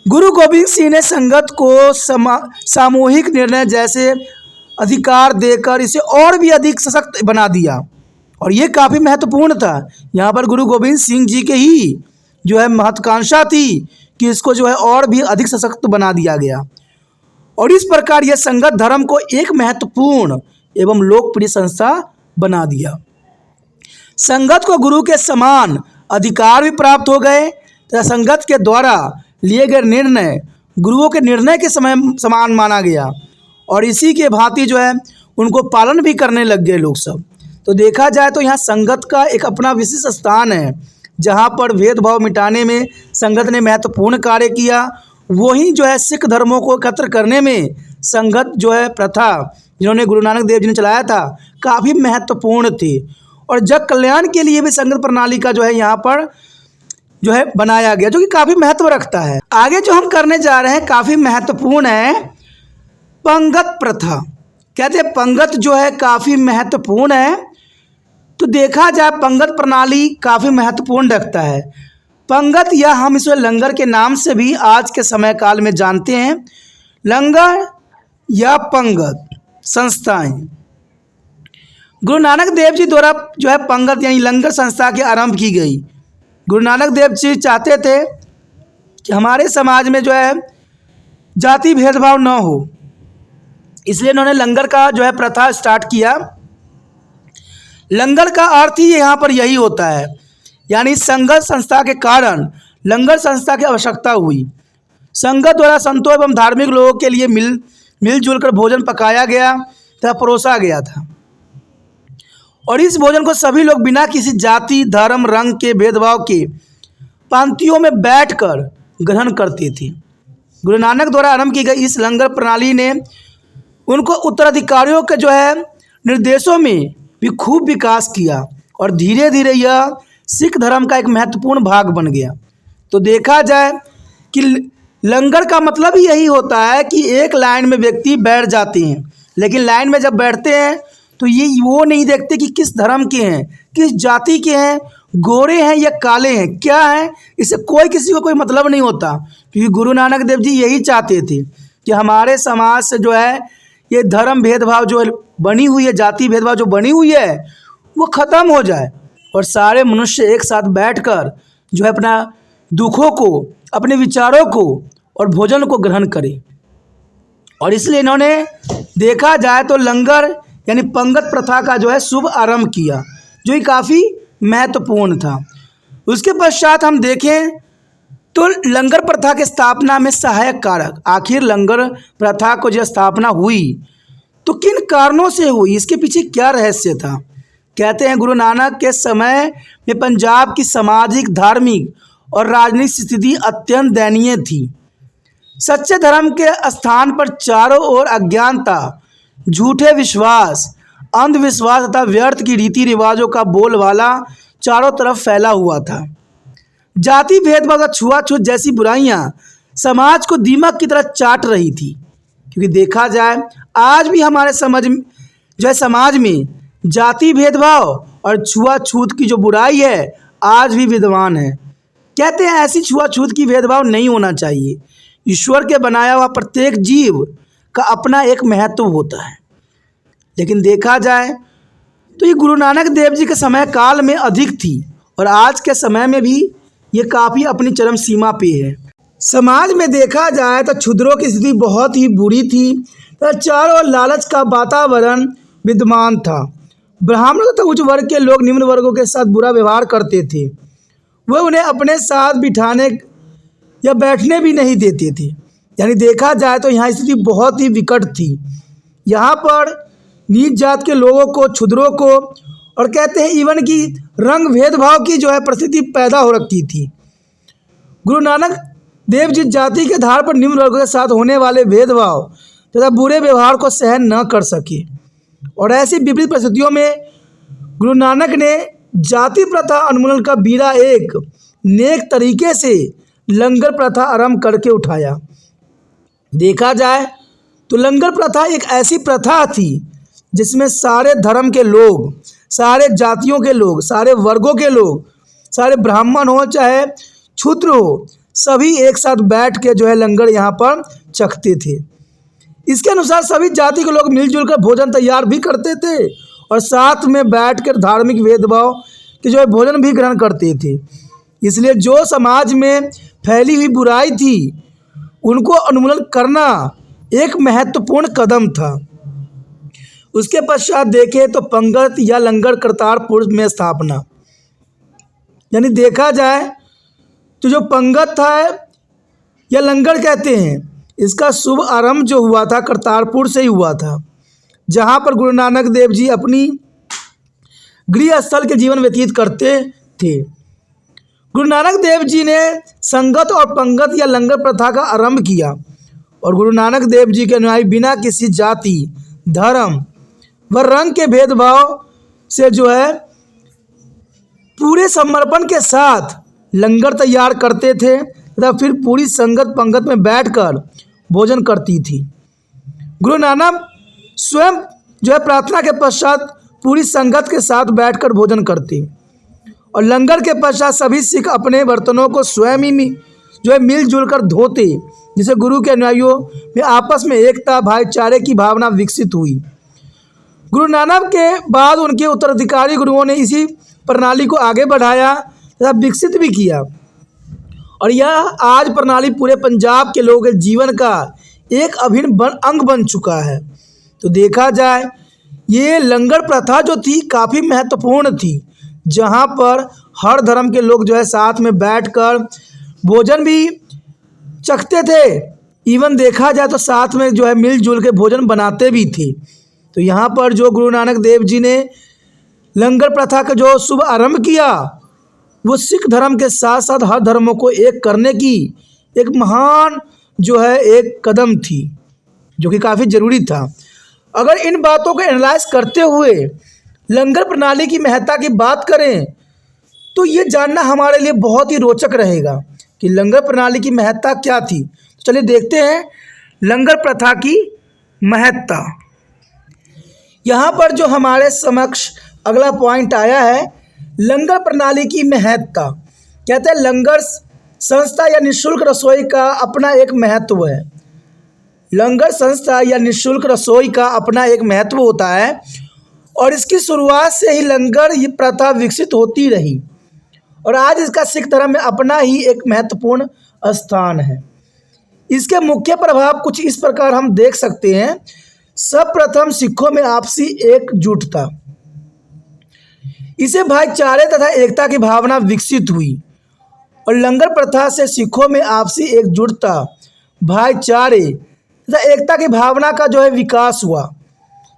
गुरु गोविंद सिंह ने संगत को सामूहिक निर्णय जैसे अधिकार देकर इसे और भी अधिक सशक्त बना दिया, और ये काफ़ी महत्वपूर्ण था। यहाँ पर गुरु गोविंद सिंह जी के ही जो है महत्वाकांक्षा थी कि इसको जो है और भी अधिक सशक्त बना दिया गया, और इस प्रकार यह संगत धर्म को एक महत्वपूर्ण एवं लोकप्रिय संस्था बना दिया। संगत को गुरु के समान अधिकार भी प्राप्त हो गए तथा संगत के द्वारा लिए गए निर्णय गुरुओं के निर्णय के समान माना गया, और इसी के भांति जो है उनको पालन भी करने लग गए लोग सब। तो देखा जाए तो यहाँ संगत का एक अपना विशिष्ट स्थान है, जहाँ पर भेदभाव मिटाने में संगत ने महत्वपूर्ण कार्य किया। वहीं जो है सिख धर्मों को एकत्र करने में संगत जो है प्रथा जिन्होंने गुरु नानक देव जी ने चलाया था काफ़ी महत्वपूर्ण थी, और जग कल्याण के लिए भी संगत प्रणाली का जो है यहाँ पर जो है बनाया गया, जो कि काफ़ी महत्व रखता है। आगे जो हम करने जा रहे हैं काफ़ी महत्वपूर्ण है पंगत प्रथा। कहते हैं पंगत जो है काफ़ी महत्वपूर्ण है। तो देखा जाए पंगत प्रणाली काफ़ी महत्वपूर्ण रखता है। पंगत या हम इसे लंगर के नाम से भी आज के समय काल में जानते हैं। लंगर या पंगत संस्थाएं गुरु नानक देव जी द्वारा जो है पंगत यानी लंगर संस्था की आरंभ की गई। गुरु नानक देव जी चाहते थे कि हमारे समाज में जो है जाति भेदभाव न हो, इसलिए इन्होंने लंगर का जो है प्रथा स्टार्ट किया। लंगर का अर्थ ही यहाँ पर यही होता है, यानी संगत संस्था के कारण लंगर संस्था की आवश्यकता हुई। संगत द्वारा संतों एवं धार्मिक लोगों के लिए मिलजुल कर भोजन पकाया गया तथा परोसा गया था, और इस भोजन को सभी लोग बिना किसी जाति, धर्म, रंग के भेदभाव के पंक्तियों में बैठकर ग्रहण करते थे। गुरु नानक द्वारा आरंभ की गई इस लंगर प्रणाली ने उनको उत्तराधिकारियों के जो है निर्देशों में भी खूब विकास किया, और धीरे धीरे यह सिख धर्म का एक महत्वपूर्ण भाग बन गया। तो देखा जाए कि लंगर का मतलब ही यही होता है कि एक लाइन में व्यक्ति बैठ जाते हैं, लेकिन लाइन में जब बैठते हैं तो ये वो नहीं देखते कि किस धर्म के हैं, किस जाति के हैं, गोरे हैं या काले हैं, क्या हैं, इससे कोई किसी को कोई मतलब नहीं होता। क्योंकि गुरु नानक देव जी यही चाहते थे कि हमारे समाज से जो है ये धर्म भेदभाव जो बनी हुई है, जाति भेदभाव जो बनी हुई है, वो ख़त्म हो जाए, और सारे मनुष्य एक साथ बैठकर जो है अपना दुखों को, अपने विचारों को और भोजन को ग्रहण करें। और इसलिए इन्होंने देखा जाए तो लंगर यानी पंगत प्रथा का जो है शुभ आरंभ किया, जो कि काफ़ी महत्वपूर्ण था। उसके पश्चात हम देखें तो लंगर प्रथा की स्थापना में सहायक कारक, आखिर लंगर प्रथा को जो स्थापना हुई तो किन कारणों से हुई, इसके पीछे क्या रहस्य था। कहते हैं गुरु नानक के समय में पंजाब की सामाजिक, धार्मिक और राजनीतिक स्थिति अत्यंत दयनीय थी। सच्चे धर्म के स्थान पर चारों ओर अज्ञानता, झूठे विश्वास, अंधविश्वास तथा व्यर्थ की रीति रिवाजों का बोलबाला चारों तरफ फैला हुआ था। जाति भेदभाव, छुआछूत जैसी बुराइयां समाज को दीमक की तरह चाट रही थी। क्योंकि देखा जाए आज भी हमारे समाज में जाति भेदभाव और छुआछूत की जो बुराई है आज भी विद्यमान है। कहते हैं ऐसी छुआछूत की भेदभाव नहीं होना चाहिए। ईश्वर के बनाया हुआ प्रत्येक जीव का अपना एक महत्व होता है। लेकिन देखा जाए तो ये गुरु नानक देव जी के समय काल में अधिक थी और आज के समय में भी ये काफ़ी अपनी चरम सीमा पे है। समाज में देखा जाए तो क्षुद्रों की स्थिति बहुत ही बुरी थी। तो चारों ओर लालच का वातावरण विद्यमान था। ब्राह्मण तथा उच्च वर्ग के लोग निम्न वर्गों के साथ बुरा व्यवहार करते थे। वह उन्हें अपने साथ बिठाने या बैठने भी नहीं देते थे। यानी देखा जाए तो यहाँ स्थिति बहुत ही विकट थी। यहाँ पर नीच जात के लोगों को, क्षुद्रों को और कहते हैं इवन की रंग भेदभाव की जो है परिस्थिति पैदा हो रखी थी। गुरु नानक देव जिस जाति के आधार पर निम्न वर्गों के साथ होने वाले भेदभाव तथा बुरे व्यवहार को सहन न कर सके और ऐसी विपरीत परिस्थितियों में गुरु नानक ने जाति प्रथा उन्मूलन का बीड़ा एक नेक तरीके से लंगर प्रथा आरंभ करके उठाया। देखा जाए तो लंगर प्रथा एक ऐसी प्रथा थी जिसमें सारे धर्म के लोग, सारे जातियों के लोग, सारे वर्गों के लोग, सारे ब्राह्मण हो चाहे क्षुद्र हो, सभी एक साथ बैठ के जो है लंगर यहाँ पर चखते थे। इसके अनुसार सभी जाति के लोग मिलजुल कर भोजन तैयार भी करते थे और साथ में बैठकर धार्मिक भेदभाव के जो है भोजन भी ग्रहण करते थे। इसलिए जो समाज में फैली हुई बुराई थी उनको उन्मूलन करना एक महत्वपूर्ण कदम था। उसके पश्चात देखें तो पंगत या लंगर करतारपुर में स्थापना, यानी देखा जाए तो जो पंगत था या लंगर कहते हैं, इसका शुभ आरंभ जो हुआ था करतारपुर से ही हुआ था, जहाँ पर गुरु नानक देव जी अपनी गृह स्थल के जीवन व्यतीत करते थे। गुरु नानक देव जी ने संगत और पंगत या लंगर प्रथा का आरंभ किया और गुरु नानक देव जी के अनुयायी बिना किसी जाति, धर्म व रंग के भेदभाव से जो है पूरे समर्पण के साथ लंगर तैयार करते थे तथा फिर पूरी संगत पंगत में बैठकर भोजन करती थी। गुरु नानक स्वयं जो है प्रार्थना के पश्चात पूरी संगत के साथ बैठकर भोजन करते और लंगर के पश्चात सभी सिख अपने बर्तनों को स्वयं ही जो है मिलजुल कर धोते, जिससे गुरु के अनुयायियों में आपस में एकता, भाईचारे की भावना विकसित हुई। गुरु नानक के बाद उनके उत्तराधिकारी गुरुओं ने इसी प्रणाली को आगे बढ़ाया तथा विकसित भी किया और यह आज प्रणाली पूरे पंजाब के लोगों के जीवन का एक अभिन्न अंग बन चुका है। तो देखा जाए ये लंगर प्रथा जो थी काफ़ी महत्वपूर्ण थी, जहाँ पर हर धर्म के लोग जो है साथ में बैठकर भोजन भी चखते थे, इवन देखा जाए तो साथ में जो है मिलजुल के भोजन बनाते भी थे। तो यहाँ पर जो गुरु नानक देव जी ने लंगर प्रथा का जो शुभ आरंभ किया वो सिख धर्म के साथ साथ हर धर्मों को एक करने की एक महान जो है एक कदम थी, जो कि काफ़ी ज़रूरी था। अगर इन बातों को एनालाइज करते हुए लंगर प्रणाली की महत्ता की बात करें तो ये जानना हमारे लिए बहुत ही रोचक रहेगा कि लंगर प्रणाली की महत्ता क्या थी। तो चलिए देखते हैं लंगर प्रथा की महत्ता। यहाँ पर जो हमारे समक्ष अगला पॉइंट आया है, लंगर प्रणाली की महत्ता। कहते हैं लंगर संस्था या निःशुल्क रसोई का अपना एक महत्व है। लंगर संस्था या निःशुल्क रसोई का अपना एक महत्व होता है और इसकी शुरुआत से ही लंगर ये प्रथा विकसित होती रही और आज इसका सिख धर्म में अपना ही एक महत्वपूर्ण स्थान है। इसके मुख्य प्रभाव कुछ इस प्रकार हम देख सकते हैं। सर्वप्रथम सिखों में आपसी एकजुटता, इसे भाईचारे तथा एकता की भावना विकसित हुई और लंगर प्रथा से सिखों में आपसी एकजुटता, भाईचारे तथा एकता की भावना का जो है विकास हुआ।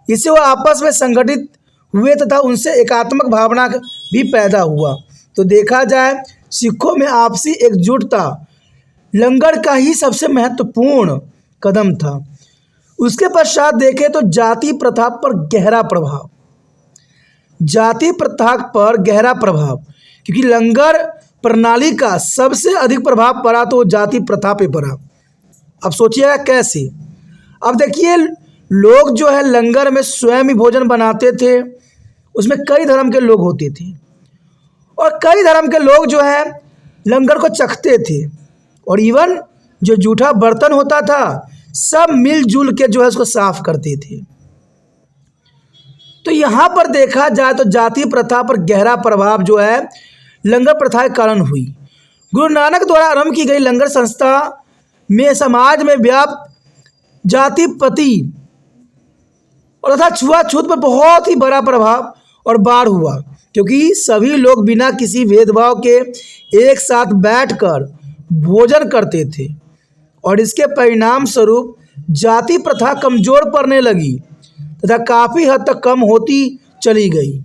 इससे वो आपस में संगठित हुए तथा उनसे एकात्मक भावना भी पैदा हुआ। तो देखा जाए सिखों में आपसी एकजुटता लंगर का ही सबसे महत्वपूर्ण कदम था। उसके पश्चात देखें तो जाति प्रथा पर गहरा प्रभाव, जाति प्रथा पर गहरा प्रभाव, क्योंकि लंगर प्रणाली का सबसे अधिक प्रभाव पड़ा तो जाति प्रथा पे पड़ा। अब सोचिएगा कैसे। अब देखिए, लोग जो है लंगर में स्वयं ही भोजन बनाते थे। उसमें कई धर्म के लोग होते थे और कई धर्म के लोग जो है लंगर को चखते थे। और इवन जो जूठा बर्तन होता था सब मिलजुल के जो है उसको साफ करते थे। तो यहाँ पर देखा जाए तो जाति प्रथा पर गहरा प्रभाव जो है लंगर प्रथा के कारण हुई। गुरु नानक द्वारा आरंभ की गई लंगर संस्था में समाज में व्याप्त जाति पति और तथा छुआछूत पर बहुत ही बड़ा प्रभाव और बाढ़ हुआ, क्योंकि सभी लोग बिना किसी भेदभाव के एक साथ बैठकर भोजन करते थे और इसके परिणाम स्वरूप जाति प्रथा कमजोर पड़ने लगी तथा काफ़ी हद तक कम होती चली गई।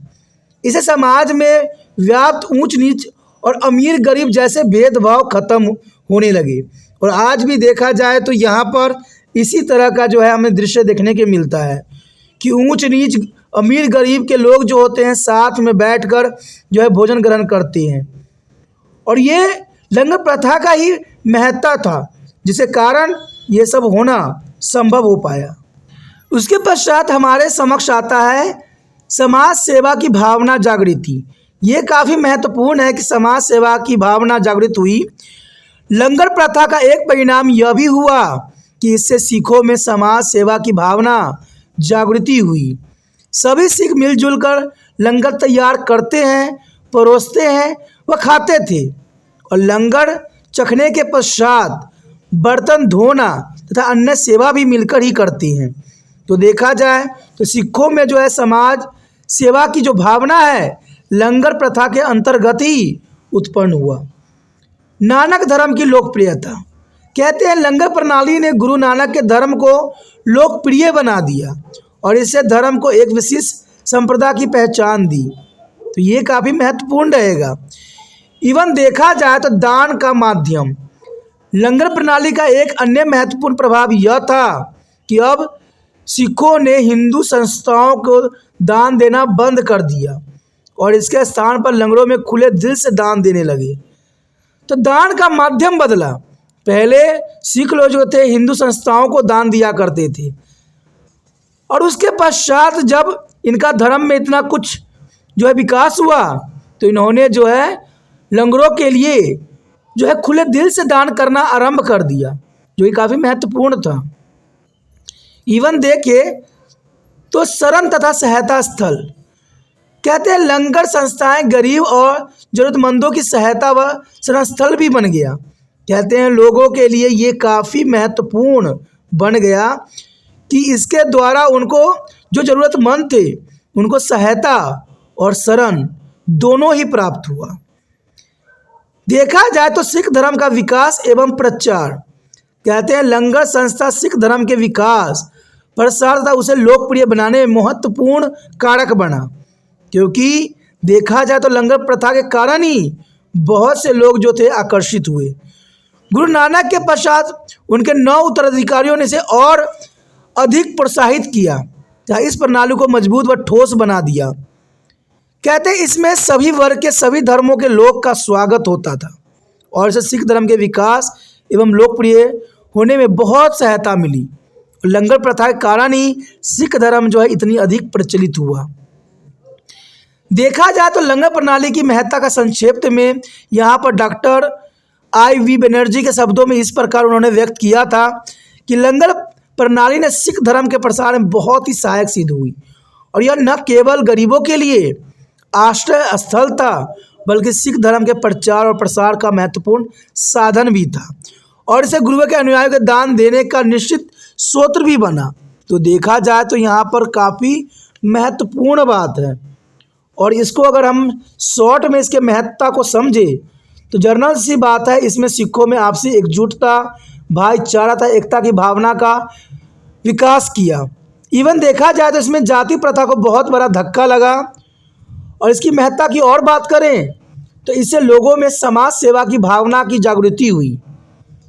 इसे समाज में व्याप्त ऊंच नीच और अमीर गरीब जैसे भेदभाव खत्म होने लगे। और आज भी देखा जाए तो यहाँ पर इसी तरह का जो है हमें दृश्य देखने के मिलता है कि ऊंच नीच अमीर गरीब के लोग जो होते हैं साथ में बैठकर जो है भोजन ग्रहण करते हैं। और ये लंगर प्रथा का ही महत्ता था जिसके कारण ये सब होना संभव हो पाया। उसके पश्चात हमारे समक्ष आता है समाज सेवा की भावना जागृति। ये काफ़ी महत्वपूर्ण है कि समाज सेवा की भावना जागृत हुई। लंगर प्रथा का एक परिणाम यह भी हुआ कि इससे सिखों में समाज सेवा की भावना जागृति हुई। सभी सिख मिलजुल कर लंगर तैयार करते हैं, परोसते हैं व खाते थे और लंगर चखने के पश्चात बर्तन धोना तथा अन्य सेवा भी मिलकर ही करते हैं। तो देखा जाए तो सिखों में जो है समाज सेवा की जो भावना है लंगर प्रथा के अंतर्गत ही उत्पन्न हुआ। नानक धर्म की लोकप्रियता। कहते हैं लंगर प्रणाली ने गुरु नानक के धर्म को लोकप्रिय बना दिया और इससे धर्म को एक विशिष्ट संप्रदाय की पहचान दी। तो ये काफ़ी महत्वपूर्ण रहेगा। इवन देखा जाए तो दान का माध्यम। लंगर प्रणाली का एक अन्य महत्वपूर्ण प्रभाव यह था कि अब सिखों ने हिंदू संस्थाओं को दान देना बंद कर दिया और इसके स्थान पर लंगरों में खुले दिल से दान देने लगे। तो दान का माध्यम बदला। पहले सिख लोग जो थे हिंदू संस्थाओं को दान दिया करते थे और उसके पश्चात जब इनका धर्म में इतना कुछ जो है विकास हुआ तो इन्होंने जो है लंगरों के लिए जो है खुले दिल से दान करना आरंभ कर दिया, जो कि काफ़ी महत्वपूर्ण था। इवन देखे तो शरण तथा सहायता स्थल। कहते हैं लंगर संस्थाएं गरीब और ज़रूरतमंदों की सहायता व शरण स्थल भी बन गया। कहते हैं लोगों के लिए ये काफ़ी महत्वपूर्ण बन गया कि इसके द्वारा उनको जो ज़रूरतमंद थे उनको सहायता और शरण दोनों ही प्राप्त हुआ। देखा जाए तो सिख धर्म का विकास एवं प्रचार। कहते हैं लंगर संस्था सिख धर्म के विकास प्रसार तथा उसे लोकप्रिय बनाने में महत्वपूर्ण कारक बना, क्योंकि देखा जाए तो लंगर प्रथा के कारण ही बहुत से लोग जो थे आकर्षित हुए। गुरु नानक के पश्चात उनके 9 उत्तराधिकारियों ने इसे और अधिक प्रोत्साहित किया, जहाँ इस प्रणाली को मजबूत व ठोस बना दिया। कहते हैं इसमें सभी वर्ग के सभी धर्मों के लोग का स्वागत होता था और इसे सिख धर्म के विकास एवं लोकप्रिय होने में बहुत सहायता मिली। लंगर प्रथा के कारण ही सिख धर्म जो है इतनी अधिक प्रचलित हुआ। देखा जाए तो लंगर प्रणाली की महत्ता का संक्षेप में यहाँ पर डॉक्टर I.V. बनर्जी के शब्दों में इस प्रकार उन्होंने व्यक्त किया था कि लंगर प्रणाली ने सिख धर्म के प्रसार में बहुत ही सहायक सिद्ध हुई और यह न केवल गरीबों के लिए आश्रय स्थल था बल्कि सिख धर्म के प्रचार और प्रसार का महत्वपूर्ण साधन भी था और इसे गुरुओं के अनुयायियों के दान देने का निश्चित स्रोत भी बना। तो देखा जाए तो यहाँ पर काफ़ी महत्वपूर्ण बात है और इसको अगर हम शॉर्ट में इसके महत्ता को समझे तो जनरल सी बात है, इसमें सिखों में आपसी एकजुटता, भाईचारा तथा एकता की भावना का विकास किया। इवन देखा जाए तो इसमें जाति प्रथा को बहुत बड़ा धक्का लगा और इसकी महत्ता की और बात करें तो इससे लोगों में समाज सेवा की भावना की जागृति हुई।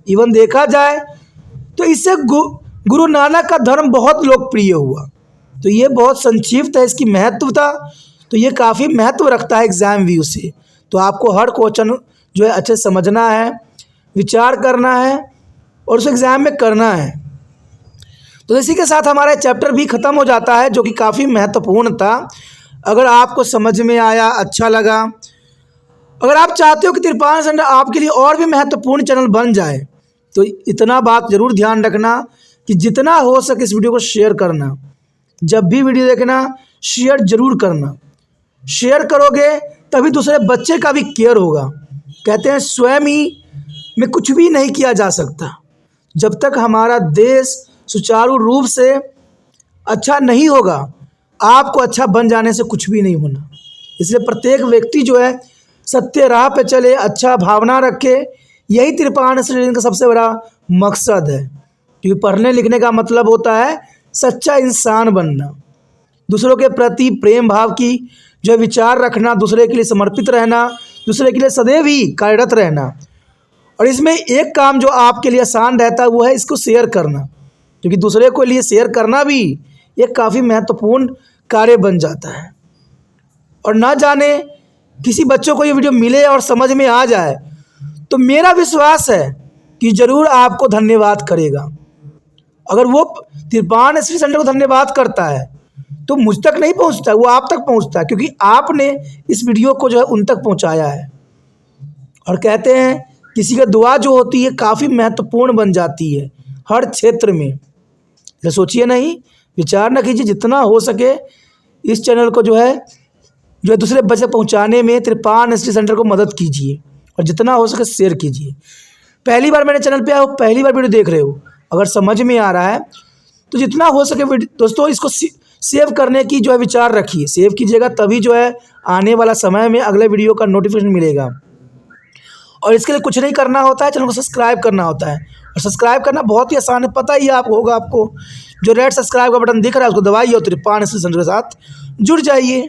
इवन देखा जाए तो इससे गुरु नानक का धर्म बहुत लोकप्रिय हुआ। तो ये बहुत संक्षिप्त है इसकी महत्वता, तो ये काफ़ी महत्व रखता है एग्ज़ाम व्यू से। तो आपको हर क्वेश्चन जो है अच्छे समझना है, विचार करना है और उस एग्ज़ाम में करना है। तो इसी के साथ हमारा चैप्टर भी ख़त्म हो जाता है, जो कि काफ़ी महत्वपूर्ण था। अगर आपको समझ में आया, अच्छा लगा, अगर आप चाहते हो कि तिरपान सेंटर आपके लिए और भी महत्वपूर्ण चैनल बन जाए, तो इतना बात ज़रूर ध्यान रखना कि जितना हो सके इस वीडियो को शेयर करना। जब भी वीडियो देखना शेयर ज़रूर करना। शेयर करोगे तभी दूसरे बच्चे का भी केयर होगा। कहते हैं स्वयं ही में कुछ भी नहीं किया जा सकता। जब तक हमारा देश सुचारू रूप से अच्छा नहीं होगा, आपको अच्छा बन जाने से कुछ भी नहीं होना। इसलिए प्रत्येक व्यक्ति जो है सत्य राह पे चले, अच्छा भावना रखे। यही तिरपान स्टडी का सबसे बड़ा मकसद है, क्योंकि पढ़ने लिखने का मतलब होता है सच्चा इंसान बनना, दूसरों के प्रति प्रेम भाव की जो विचार रखना, दूसरे के लिए समर्पित रहना, दूसरे के लिए सदैव ही कार्यरत रहना। और इसमें एक काम जो आपके लिए आसान रहता है वो है इसको शेयर करना, क्योंकि दूसरे को लिए शेयर करना भी एक काफ़ी महत्वपूर्ण कार्य बन जाता है। और ना जाने किसी बच्चों को ये वीडियो मिले और समझ में आ जाए तो मेरा विश्वास है कि ज़रूर आपको धन्यवाद करेगा। अगर वो तिरपान स्टडी सेंटर को धन्यवाद करता है तो मुझ तक नहीं पहुंचता, वो आप तक पहुंचता है, क्योंकि आपने इस वीडियो को जो है उन तक पहुंचाया है। और कहते हैं किसी का दुआ जो होती है काफ़ी महत्वपूर्ण बन जाती है हर क्षेत्र में। तो सोचिए नहीं, विचार न कीजिए, जितना हो सके इस चैनल को जो है दूसरे बच्चे पहुंचाने में तिरपान स्टडी सेंटर को मदद कीजिए, और जितना हो सके शेयर कीजिए। पहली बार मेरे चैनल पे आए हो, पहली बार वीडियो देख रहे हो, अगर समझ में आ रहा है तो जितना हो सके दोस्तों इसको सेव करने की जो है विचार रखिए। सेव कीजिएगा तभी जो है आने वाला समय में अगले वीडियो का नोटिफिकेशन मिलेगा। और इसके लिए कुछ नहीं करना होता है, चैनल को सब्सक्राइब करना होता है। और सब्सक्राइब करना बहुत ही आसान है, पता ही होगा आपको। जो रेड सब्सक्राइब का बटन दिख रहा है उसको दबाइए और तिरपान स्टडी सेंटर के साथ जुड़ जाइए।